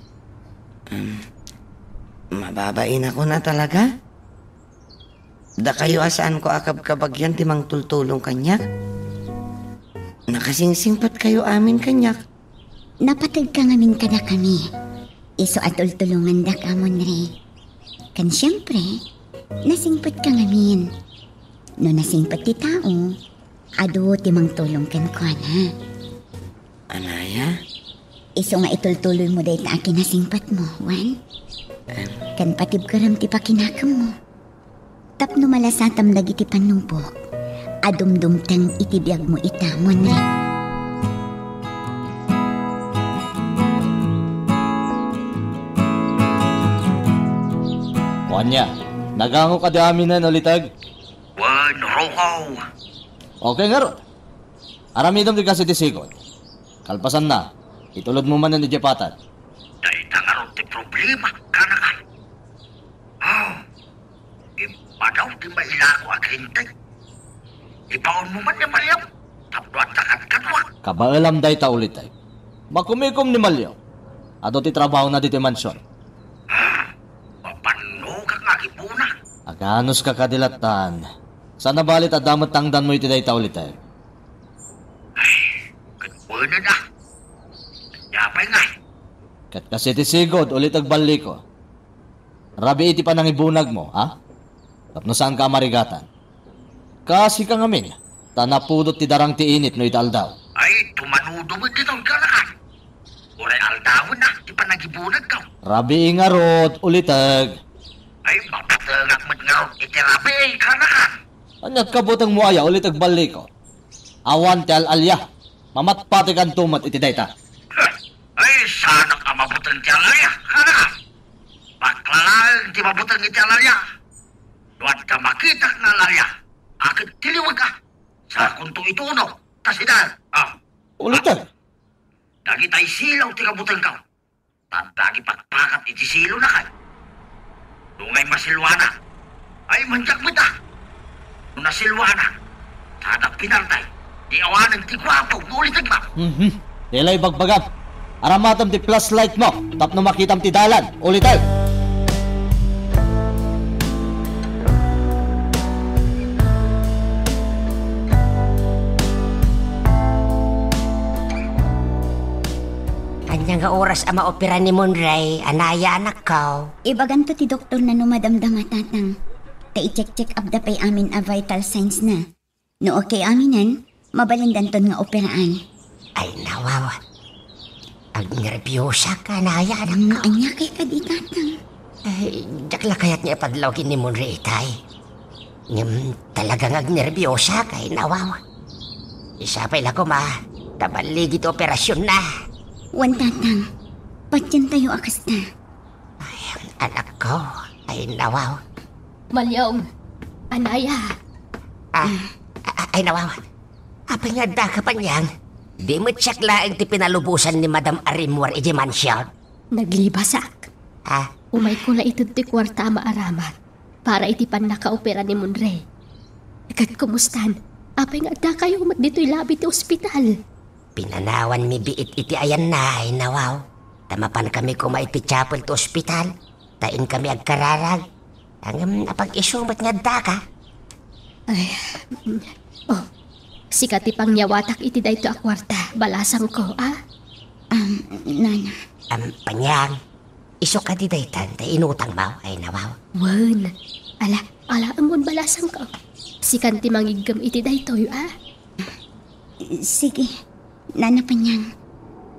Speaker 5: Mababain ako na talaga. Da kayo asaan ko akab kabagyan timang tultulong kanyak. Nakasingsingpat kayo amin kanyak.
Speaker 6: Napatag ka ngamin kada kami. Iso atultulungan da ka, Monre. Kan siyempre, nasingpat ka ngamin. No nasingpat ti tao, ado timang tulong kan ko, na.
Speaker 5: Anaya?
Speaker 6: Iso nga itultuloy mo dahi ta akin nasingpat mo, Wan. Kan patib karam ti pakinakam mo. Tapno malasatam dagiti panubok. Adumdumtang itibiyag mo ita, Monre.
Speaker 7: Wanya, nagango ka di amin na nalitag?
Speaker 8: Wan, rokaw.
Speaker 7: Okay nga ro. Aramidom di kasi ti sigon. Kalpasan na, itulod mo man na ni Jepatan.
Speaker 8: Dahil tangarong ti problema, kanakan. Ipadaw ti mailako aghintay. Ipaon mo man ni Malyam. Tapno at takat-katwa.
Speaker 7: Kabaalam day ta ulit ay. Makumikom ni Malyo. Ado ti trabaho na di ti mansyon.
Speaker 8: Paano ka nga ibuna?
Speaker 7: Aganos ka kadilatan. Sana balit at damot tangdan mo iti day ta ulit ay.
Speaker 8: Katwena na. Yapay nga.
Speaker 7: Kat kasi ti sigod ulit agbalik ko. Rabi iti panangibunag mo, ha? Tapno saan ka marigatan? Kasi ka ngamin, tanapudot ti darang ti init no idaldaw.
Speaker 8: Ay, tumanudo mo dito ang kanakan. Uray aldawin na, di pa nagibunag ka.
Speaker 7: Rabi nga rod, ulitag.
Speaker 8: Ay, mapatangak mo nga ron, itirabi, kanakan.
Speaker 7: Anyag kabutang mo aya, ulitag balik ko. Awan ti alalya, mamatpati kan tumat iti dayta.
Speaker 8: Ay, sana ka mabutang ti alalya, kanakan. Pagkalalang ti mabutang iti alalya. Duat ka makita ng alalya. Akit tiliwag ka. Sa kunto ituno. Tasidan.
Speaker 7: Ulitag.
Speaker 8: Dagi tayo silaw ti kabutang ka. Tandagi pagpakat iti silo na kay. Dungay masilwana. Ay manjak mo ta. Nung nasilwana. Tadak pinartay. Di awanan ti kwapo. Ulitag ba?
Speaker 7: Dilay bagbagam. Aramatam ti plus light mo. Tapno makitam ti dalan. Ulitag.
Speaker 4: Kanya nga oras ang maopera ni Monray, anaya anak ka.
Speaker 6: Ibagan to ti doktor na numadamdama tatang. Ta-check up da pay amin a vital signs na. No okay aminan, mabalindan ton nga operaan.
Speaker 4: Ay nawawa. Ang nervyosa ka, Anaya, anak ko.
Speaker 6: Anya kay ka di tatang.
Speaker 4: Ay, dakla kaya't niya padlawkin ni Monre itay. Ngam talagang agnerbiyosa kay nawaw. Isa pa ila ko ma, tabaligit operasyon na.
Speaker 6: Wan tatang, patyan tayo akas na.
Speaker 4: Ay, anak ko, ay nawaw.
Speaker 3: Malyong, Anaya,
Speaker 4: Ay nawaw. Apay nga da ka pa niyang. Di mo tsak laing ti pinalubusan ni Madam Arimwar iji mansyon.
Speaker 3: naglibasak.
Speaker 4: Ha?
Speaker 3: Umay ko na ito ti kwarta maaramat para itipan nakaopera ni Monre. Agad kumustan, apay nga da kayo umat dito'y labi ti ospital.
Speaker 4: Pinanawan mi biit iti ayan na, ay nawaw. Tamapan kami kumait ti chapel to ospital. Tain kami agkararag. Ang napag-isumat nga da ka.
Speaker 3: Oh, sikat ti pangyawatak iti dayto a kwarta, balasang ko,
Speaker 6: Nana.
Speaker 4: Panyang, iso ka di daytan, ta inutang mo, ay nawaw.
Speaker 3: Wan, ala amon balasang ko. Sikan ti mangigam iti dayto,
Speaker 6: Sige, Nana Panyang.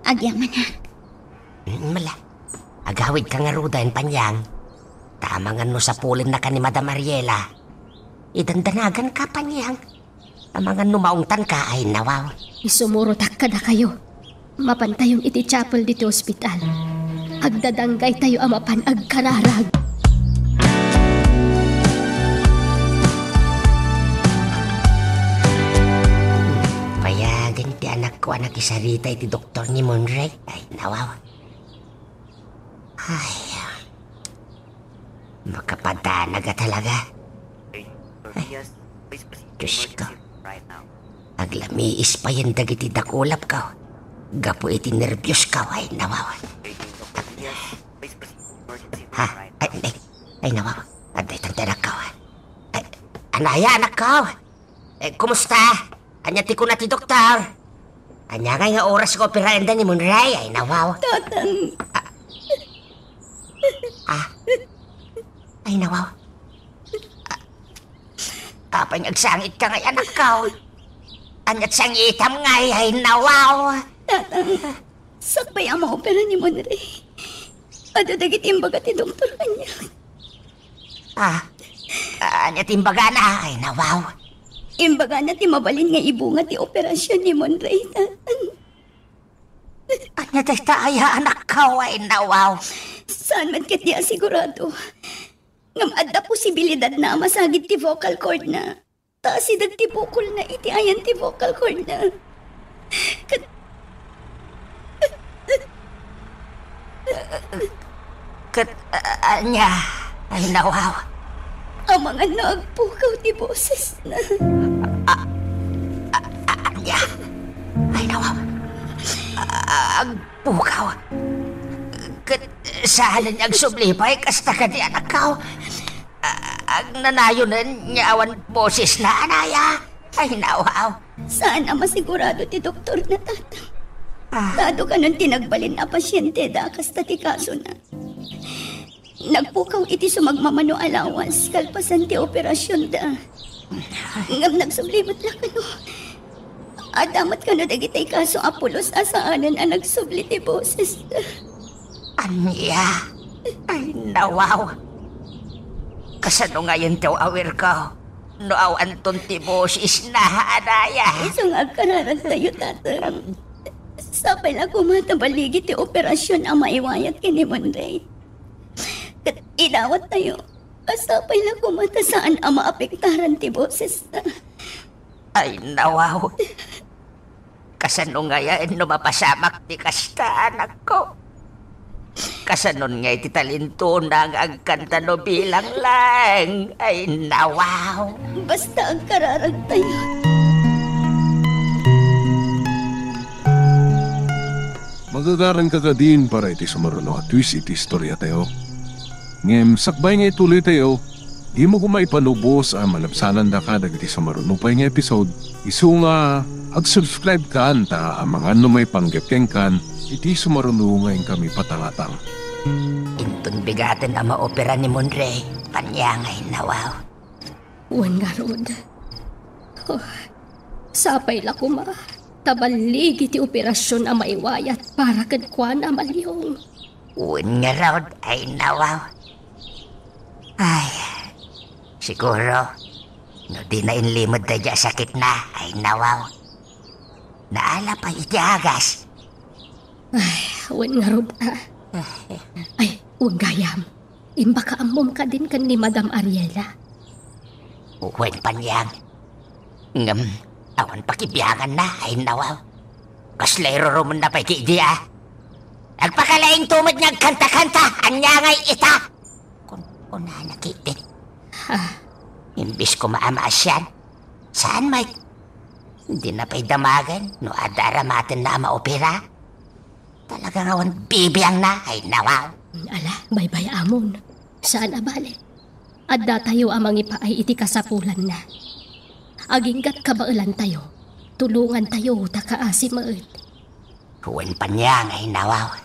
Speaker 6: Agyaman na.
Speaker 4: Mala, agawid ka nga rudan, Panyang. Tamangan mo sa pulin na ka ni Madam Ariela. Idandanagan ka, Panyang. Tamangan numaungtan ka, ay nawaw.
Speaker 3: Isumurotak ka na kayo. Mapantayong iti chapel dito ospital. Agdadanggay tayo amapan agkararag.
Speaker 4: Payagan ti anak ko anak isarita iti doktor ni Monre. Ay nawaw. Ay, makapadana ka talaga. Ay, Diyos ko. Aglamiis pa yan dagiti dakulap ka. Gapo iti nervyos ka, ay nawaw. Ha? Ay nawaw. Aday tantanak ka. Ay, Anaya, anak ko. Kumusta? Anya ti ko na ti doktor. Anya nga oras ko operaenda ni Monray, ay nawaw.
Speaker 6: Tatang.
Speaker 4: Ay nawaw. Apay agsangit ka ngay anak ko. Anyat sangitam ngay, ay nawaw.
Speaker 6: Tatang. Sakbay ang maopera ni Monre. Ado dagit imbaga ti doktor kanya.
Speaker 4: Anyat imbaga na, ay nawaw.
Speaker 6: Imbaga na ti mabalin nga ibunga ti operasyon ni Monre, tatang.
Speaker 4: Anyat ay taaya anak ko, ay nawaw.
Speaker 6: Saan man ket di asigurado. Ngam adda posibilidad na masagit ti vocal cord na. Taasidag ti bukol na iti ayan ti vocal cord na.
Speaker 4: Anya, ay nawaw.
Speaker 6: Ang mga nagpukaw ti boses na.
Speaker 4: Anya, ay nawaw. Agpukaw. Saan niya agsublipay, kasta ka di anak ko. Ang nanayo na niya awan boses na, Anaya. Ay nawaw.
Speaker 6: Saan na masigurado ti doktor na tatang? Dado ka nung tinagbalin na pasyente da kasta ti kaso na. Nagpukaw iti sumagmamano allowance kalpasan ti operasyon da. Ngam nagsublimot lang ka no. Adamat ka no dagitay kaso apulos asaanan ang nagsubli ti boses da.
Speaker 4: Anya, ay nawaw. Kasano nga yun taw awir ko? No awan ton ti boses na, Anaya.
Speaker 6: Isang agkararag tayo tatang. Sapay na kumatabaligi ti operasyon ang maiwayat kini Monday. Kat inawat tayo. Kasapay na kumata saan ang maapektaran ti boses na.
Speaker 4: Ay nawaw. Kasano nga yan no mapasamak ti kasta, anak ko. Kasanon nga iti talinto nang agkanta no bilang lang. Ay nawaw.
Speaker 6: Basta agkararag tayo.
Speaker 1: Magagaran ka ka din para iti sumaruno at twist iti istorya tayo. Ngem, sakbay nga ituloy tayo, di mo kumay panubos ang malapsanan da ka dagiti sumaruno pa nga episode. Isu nga, ag-subscribe ka ta ang mga may panggepkeng kan, iti sumaruno ngayon kami patangatang.
Speaker 4: Intun bigaten ang maopera ni Monre, panyangay nawaw.
Speaker 3: Wan nga rod. Oh, sapay la kuma. Tabaligi ti operasyon ang maiwayat para kadkuan Amalyong.
Speaker 4: Uwan nga raw ay nawaw. Ay, siguro, no di na inlimod na dya sakit na ay nawaw. Naala pa iti agas.
Speaker 3: Wen nga rod Ay, huwag gayam. Imbaka amom ka din kan ni Madam Ariela.
Speaker 4: Uwan panyang. Awan pakibiyangan na ay nawaw. Kaslero rumon na pa iti diya. Nagpakalaing tumad niyang kanta-kanta, anyangay ita. Kung nakitin. Imbis ko maamaas yan. Saan, Mike? Hindi na pa'y damagan, no adaramatin na maopera. Talagang awan bibiyang na, ay nawaw.
Speaker 3: Ala, baybay amon. Saan abale? Adda tayo amang ipaay iti kasapulan na. Aginggat kabailan tayo. Tulungan tayo, takaasim maed.
Speaker 4: Huwan pa niya ay nawaw.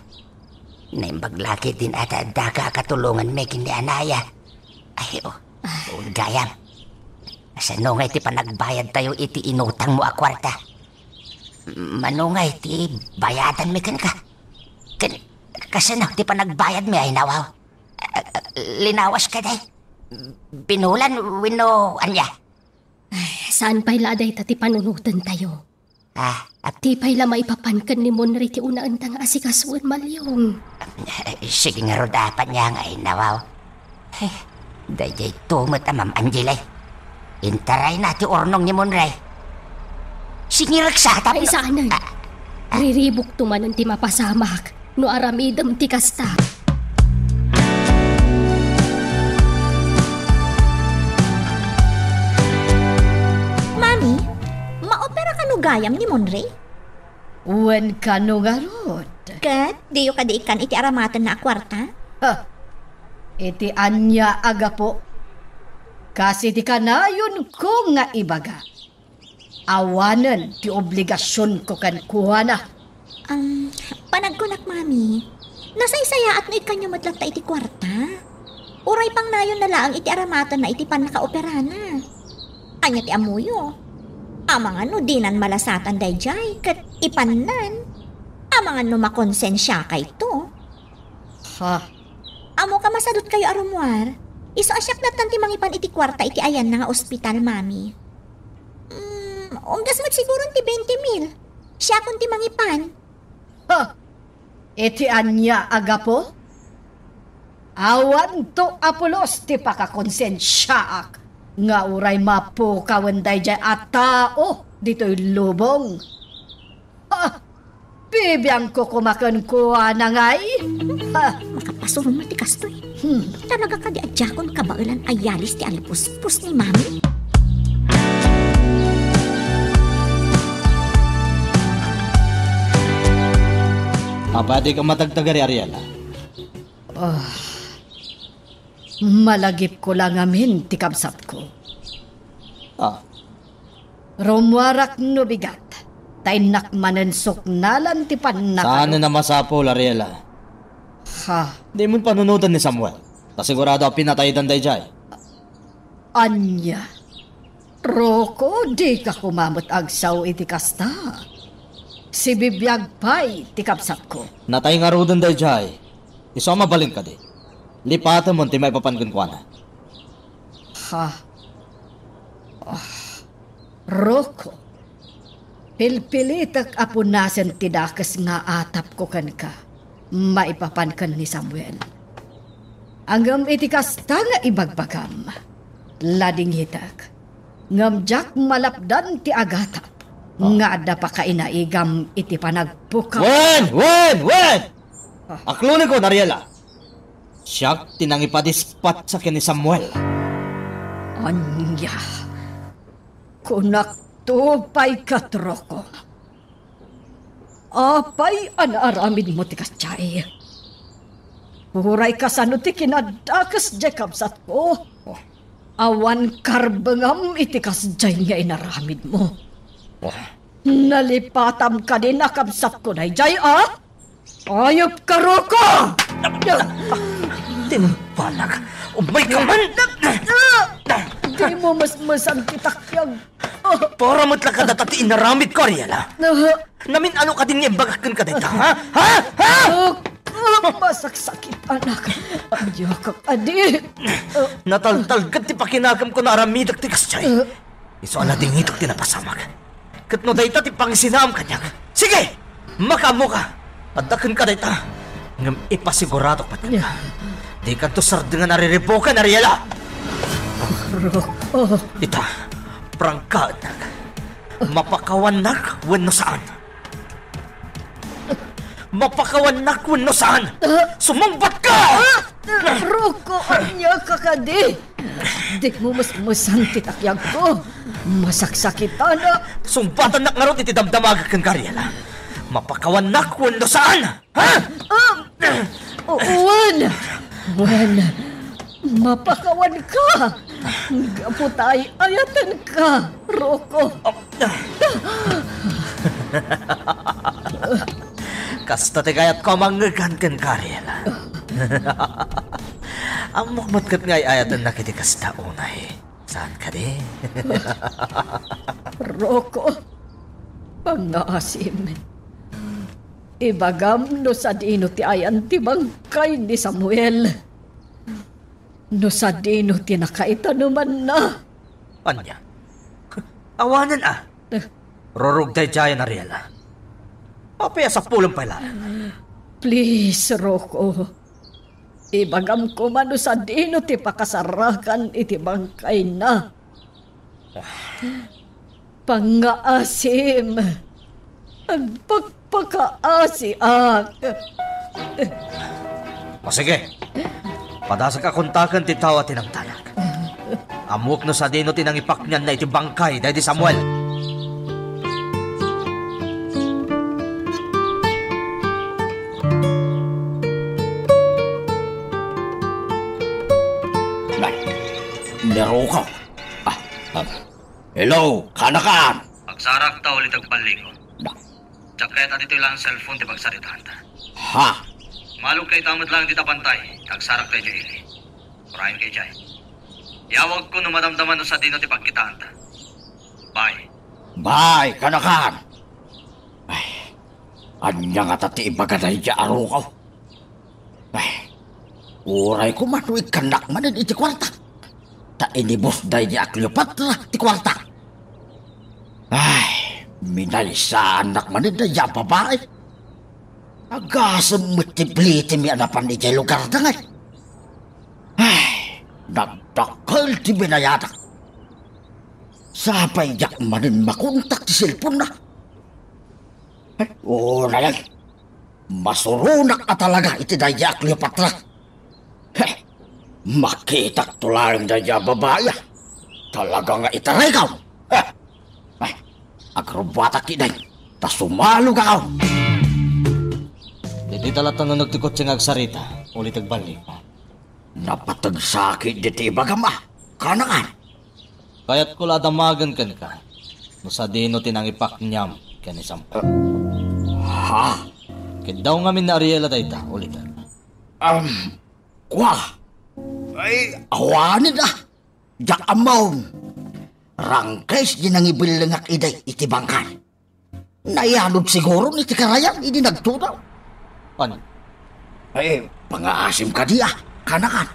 Speaker 4: Naimbaglaki din at daga katulungan may kindi anaya. Ay, gayam. Sanungay ti panagbayad tayo iti inutang mo a kwarta. Manungay ti bayadan mi kan ka. Kasano ti panagbayad mi ay nawaw. Linawas ka day. Binulan wino anya.
Speaker 3: Saan pa'y laday ta ti panunutan tayo? At ti pa'y la maipapankan ni Monre ti unaan tang asikasuan Malyong.
Speaker 4: Sige nga ro dapat niya nga ay nawaw. Dayay tumot Ma'am Angela. Intaray na ti ornong ni Monre. Singirak sa tapos.
Speaker 3: Ay saan riribok tumanan ti mapasamak no aramidam ti kasta.
Speaker 6: Mami, maopera ka no gayam ni Monre?
Speaker 2: Wen ka no garot.
Speaker 6: Kat, diyo ka ikan iti aramatan na akwarta?
Speaker 2: Iti anya aga po. Kasi ti kanayon ko nga ibaga. Awanan ti obligasyon ko kan kuha na.
Speaker 6: Panagkunak, Mami. Nasaysaya at no ikanyo matlagta iti kwarta. Uray pang nayon na laang iti aramatan na iti pan nakaopera na. Anya ti amuyo. Amang ano dinan malasatan dayjay kat ipannan. Amang ano makonsensya kay to. Amo ka masadot kayo arumwar. Iso asyak latan ti mangipan iti kwarta iti ayan na nga ospital, Mami. Unggas mat siguro ti 20,000. Siya kun ti mangipan.
Speaker 2: Iti anya aga po? Awan to apulos ti pakakonsensyaak. Nga uray mapo kawenday jay at tao dito'y lubong. Bibiyang ko kumakan kuha na ngay.
Speaker 6: Makapasurong matikas to eh. Talaga ka di adjakon kabailan ayalis ti alipuspus ni Mami.
Speaker 7: Pwede ka matagtagari, Ariela.
Speaker 2: Malagip ko lang amin ti kabsat ko. Rumwarak no bigat. Tainak manensok nalan ti panak.
Speaker 7: Saan na masapol, Ariela? Di mo panunutan ni Samuel. Tasigurado pinatay danday jay.
Speaker 2: Anya. Roko, di ka kumamot agsaw iti kasta. Si bibiyag pa'y ti kapsat ko.
Speaker 7: Natay nga ro danday jay. Iso mabaling ka di. Lipatan mo ti may papangun ko na.
Speaker 2: Roko. Pilpilitak apunasan ti dakas nga atap ko kan ka. Maipapankan ni Samuel. Anggam iti kasta nga ibagbagam. Lading hitak. Ngamjak malapdan ti agatap. Nga adda pa kainaigam iti panagpukaw.
Speaker 7: Wen! Aklunin ko, Nariela. Siyak tinangipadispat sa ni Samuel.
Speaker 2: Anya. Kunak tupay katroko. Apay anaaramid mo ti kasyay. Huray kasano ti kinadakas Jacob sat ko. Awan karbangam iti kasjay nga inaramid mo. Nalipatam ka din nakabsat ko na jay Ayop ka roko!
Speaker 8: Tinumpalag! Umay ka man!
Speaker 2: Di mo masmasan kitakyag.
Speaker 8: Para matla ka datati inaramid ko, Ariela. Namin ano ka din niya bagakan ka dito, ha?
Speaker 2: Masaksakit, anak. Anya ka, adi.
Speaker 8: Nataltalgad ti pakinagam ko na aramidak ti kasjay. Iso ala ding itok tinapasamag. Katno dayta ti pangisinam kanyag. Sige! Makamo ka! Adakan ka dayta. Ngam ipasigurado pat ka. Di ka to sardingan nariripokan, Ariela! Ita, prangkaan nag. Mapakawanak wenno saan. Mapakawanak wenno saan. Sumambat ka!
Speaker 2: Roko, anya ka kadi. Di mo mas titakyag ko. Masaksakitan na.
Speaker 8: Sumbatan nak ngarot iti damdamag kang Ariela. Mapakawanak wenno saan. Ha?
Speaker 2: Wan, mapakawan ka. Gaputay, ayatan ka, Roko.
Speaker 8: Kasta ti kayat ko manggagan kan Ariela. Amok matkat ngay ayatan na kiti kasta unay. Saan ka di?
Speaker 2: Roko, pangaasim. Ibagam no sa dino ti ayan ti bangkay ni Samuel. No sa dino ti nakaitanuman na.
Speaker 8: Anya? Awanan Rorog day jayan, Ariela. Papaya sa pulang pala.
Speaker 2: Please, Roko. Ibagam ko man no sa dino ti pakasarakan iti bangkay na. Pangaasim. Ang pagpakaasiak.
Speaker 8: O sige. Padasa ka kontakan ti tawa tinang tanak. Amok no sa dino tinang ipaknyan na iti bangkay dahil di Samuel.
Speaker 10: Laro ka. Hello, kanakaan.
Speaker 9: Pagsarak ta ulit ang palingon. Jacket at ito lang cellphone di pagsaritahan ta.
Speaker 10: Ha?
Speaker 9: Malog kay tamad lang dita pantay. Nagsarak tayo ili. Parahin kay Jai. Yawag ko no madamdaman no sa dino ti pagkitaan ta. Bye.
Speaker 10: Bye, kanakaan. Ay, anya nga tati ibagaday di aro ka. Ay, uray ko matuig kanak manin iti kwarta. Ta inibos day di Cleopatra ti kwarta. Ay, minay sa anak manin day di babae. Agasam matipliti mi anapan iti lugar da ngay. Ay, nagdakal ti binayadak. Sapay yak manin makontak ti cellphone na. Ay, na yan. Masurunak na talaga iti day di Cleopatra. Heh, makita tulang day di babae. Talaga nga itaray ka. Ay, agrobatak iday. Ta sumalo ka ka.
Speaker 7: Diti talatang na nagtikot siyang agsarita, ulit agbalik.
Speaker 10: Napatagsakit diti bagama, kanakan.
Speaker 7: Kaya't ko ladamagan kan ka, no sa dino tinang ipaknyam kanisam.
Speaker 10: Ha?
Speaker 7: Kidaw nga min na Ariela dayta, ulitan.
Speaker 10: Kwa? Ay, awanin na. Jak amaw. Rangkes din ang ibilangak iday iti bangkan. Nayanod siguro ni tikarayan, hindi nagtunaw.
Speaker 7: Ano?
Speaker 10: Ay, pangaasim ka diya, kanakan.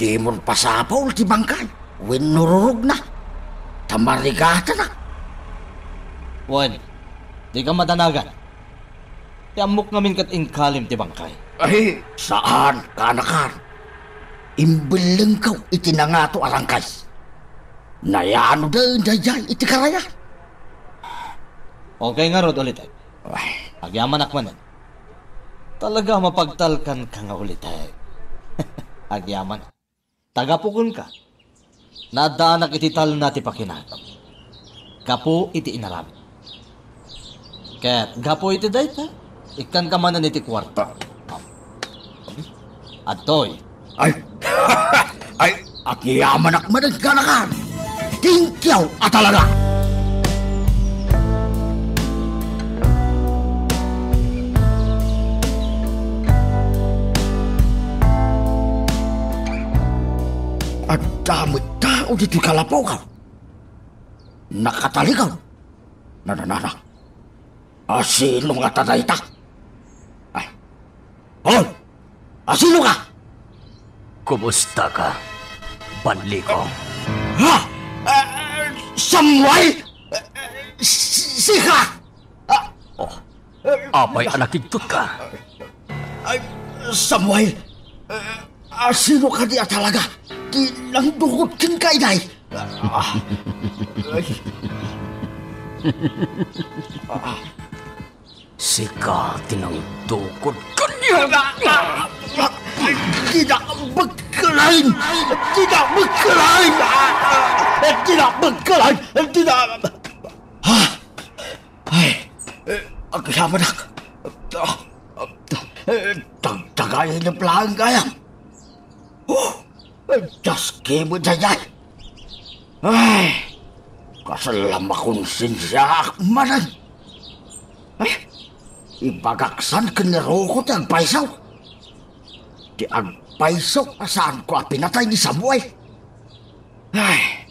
Speaker 10: Di mon pasapaw ti bangkan. Winururog na. Tamarigata na.
Speaker 7: Wan, di ka madanagan. Tiamok namin kat inkalim ti bangkay.
Speaker 10: Ay, saan, kanakan? Imbilang kaw itinangato arangkay. Nayano din dayay iti karaya.
Speaker 7: Okay nga rod ulit ay. Agyaman akmanan. Talaga mapagtalkan ka nga ulit ay. Agyaman. Tagapukon ka. Nadaanak iti talo nati pakinagam. Gapo iti inarami. Ket gapo iti dayta. Ikan ka manan iti kwarta. Atoy.
Speaker 10: Ay, ay, agyaman akmanan kanakan. Tingkyaw at talaga. At damot tao dito kalapaw ka. nakataligaw. Nananana. Asino nga tatay ta? Ay. Hoy! Asino ka?
Speaker 8: Kumusta ka, Banliko?
Speaker 10: Ha? Samuel? Sika?
Speaker 8: Oh, apay anakigtot ka.
Speaker 10: Ay, Samuel, sino ka diya talaga? Kinangdugot kin ka, inay.
Speaker 8: Sika tinangdukod kanya.
Speaker 10: Tidak magkalain! Tidak magkalain! Tidak magkalain! Tidak... Ha? Ay, ang kasama na. Tagayin na pelang kaya. Just came with the yay. Ay, kasalam akong sinsya akmanan. Ay, ibagaksan kinirokot ang paisaw. Di ang paisaw saan ko pinatay ni Samuel. Ay,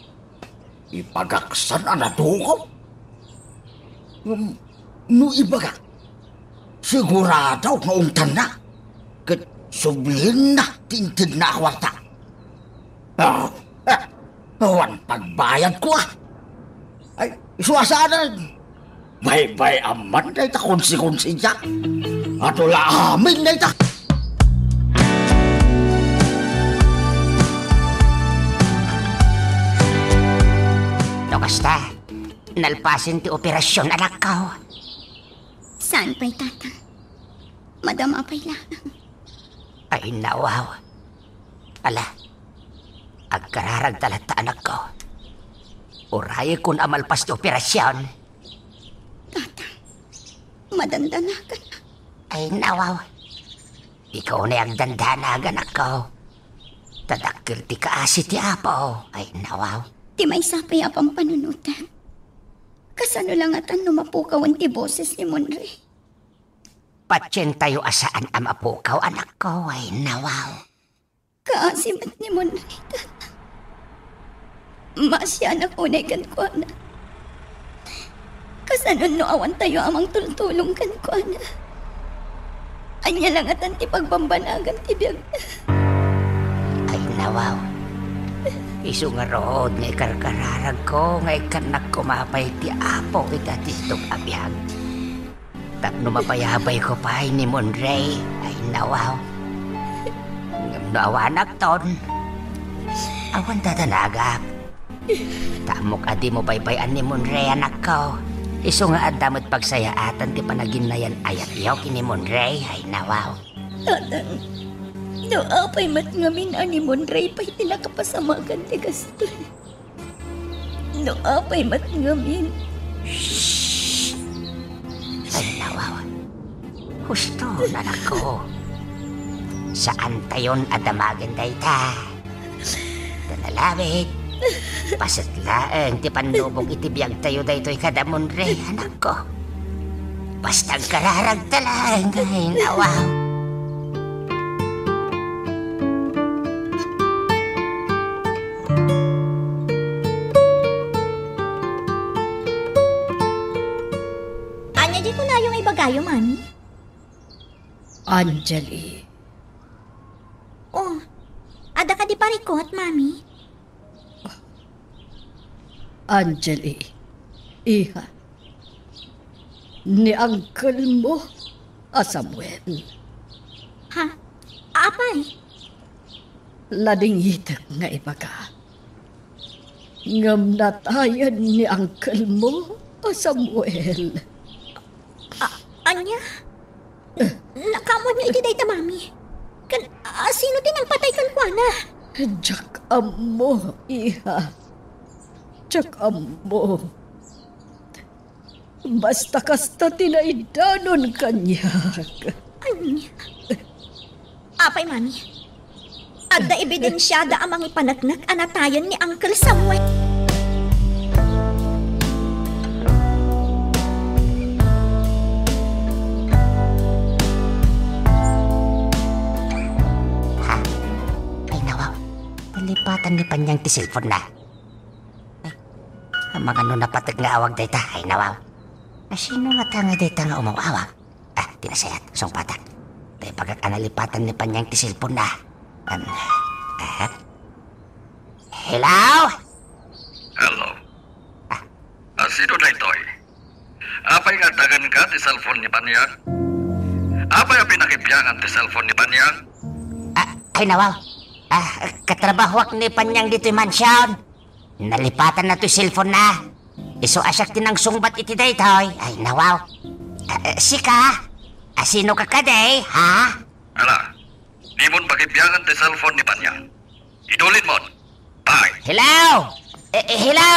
Speaker 10: ibagaksan ang natuko. No ibaga, sigurado noong tanda, kat sublihin na tintin na kwarta. Wan pagbayad ko ah. Ay, suwasanan. Bay-bay aman na ita konsi-konsi siya. At wala amin na ita.
Speaker 4: Basta, nalpasin ti operasyon anak ko.
Speaker 6: Saan pa'y tata? Madam apay lang.
Speaker 4: Ay nawaw. Ala, agkararag talata anak ko. Uray kun amalpas ti operasyon.
Speaker 6: Tata, madandana ka na.
Speaker 4: Ay nawaw. Ikaw na ang dandana anak ko. Tadakil ti kaasi ti apo. Ay nawaw.
Speaker 6: Ti may sapay apang panunutan. Kasano lang atan numapukawan ti boses ni Monre.
Speaker 4: Patyen tayo asaan ang mapukaw anak ko. Ay nawaw.
Speaker 6: Kaasimat ni Monre, tata. Masya na kunay kan ko na. Kasano no awan tayo amang tultulong kan ko na. Anya lang atan ti pagbambanagan ti biyag na.
Speaker 4: Ay nawaw. Isu nga rood nga ikarkararag ko nga ikanak kumapay ti apo ita ti itong abiyag. Tapno mapayabay ko pa ni Monre. Ay nawaw. Ngam awanak ton. Awan tatanagak. Tamok adi mo baybayan ni Monre anak ko. Isu nga adamot pagsayaatan ti panaginayan ayat yaw kini Monre. Ay nawaw.
Speaker 6: Tatang, no apay matngamin ani Monre pa'y tinakapasamagan ti gasto. No apay matngamin.
Speaker 4: Shhh! Ay nawaw. Husto nanak ko. Saan tayon adamagan day ta? Tanalawit. Pasatlaan ti panlubog itibiyag tayo daytoy kada Monre anak ko. Bastang kararag talang ay nawaw.
Speaker 6: Anya di ko na yung ibagayo, mami.
Speaker 2: Anjali,
Speaker 6: Oh, ada ka di parikot, mami.
Speaker 2: Anjali, iha. Ni uncle mo, Samuel.
Speaker 6: Ha? Apay?
Speaker 2: Ladingitak nga ibaga. Ngam natayan ni uncle mo, Samuel.
Speaker 6: Anya? Nakamon niyo iti dayta, mami. Sino tinang patay kan kuana?
Speaker 2: Jak amo, iha. Jak amo. Basta kasta tinaidanon kanyak.
Speaker 6: Anya? Apay, mami. Adda ebidensyada amang ipanagnak anatayan ni Uncle Samuel.
Speaker 4: Lipatan ni Panyang ti cellphone na. Ay, mga napatag nga awag dayta, ay nawaw. Sino nga tanga dayta nga umawawag? Tinasayat, song patak. Tay pagkakanalipatan ni Panyang ti cellphone na. Hello?
Speaker 9: Hello. Sino na ito'y? Apay nga dagan ka ti cellphone ni Panyang? Apay ang pinakipyangan ti cellphone ni Panyang?
Speaker 4: Ay nawaw. Katrabahwak ni Panyang dito'y mansyon. Nalipatan na to'y cellphone na. Iso asyak tinang sungbat iti daytoy. Ay nawaw. Sika? Sino ka kaday, ha?
Speaker 9: Ala, di mon pakipyangan ti cellphone ni Panyang. Idulin mo. Bye.
Speaker 4: Hello? Hello?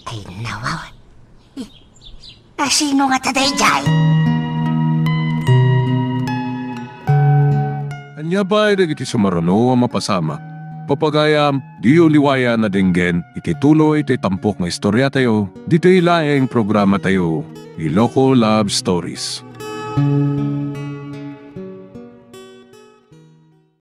Speaker 4: Ay nawaw. Sino nga taday jay?
Speaker 1: Anya ba ay iti sumarano ang mapasama? Papagayam, di uliwaya na dinggen, iti tuloy iti tampok nga istorya tayo, dito ilaing programa tayo, Iloko Love Stories.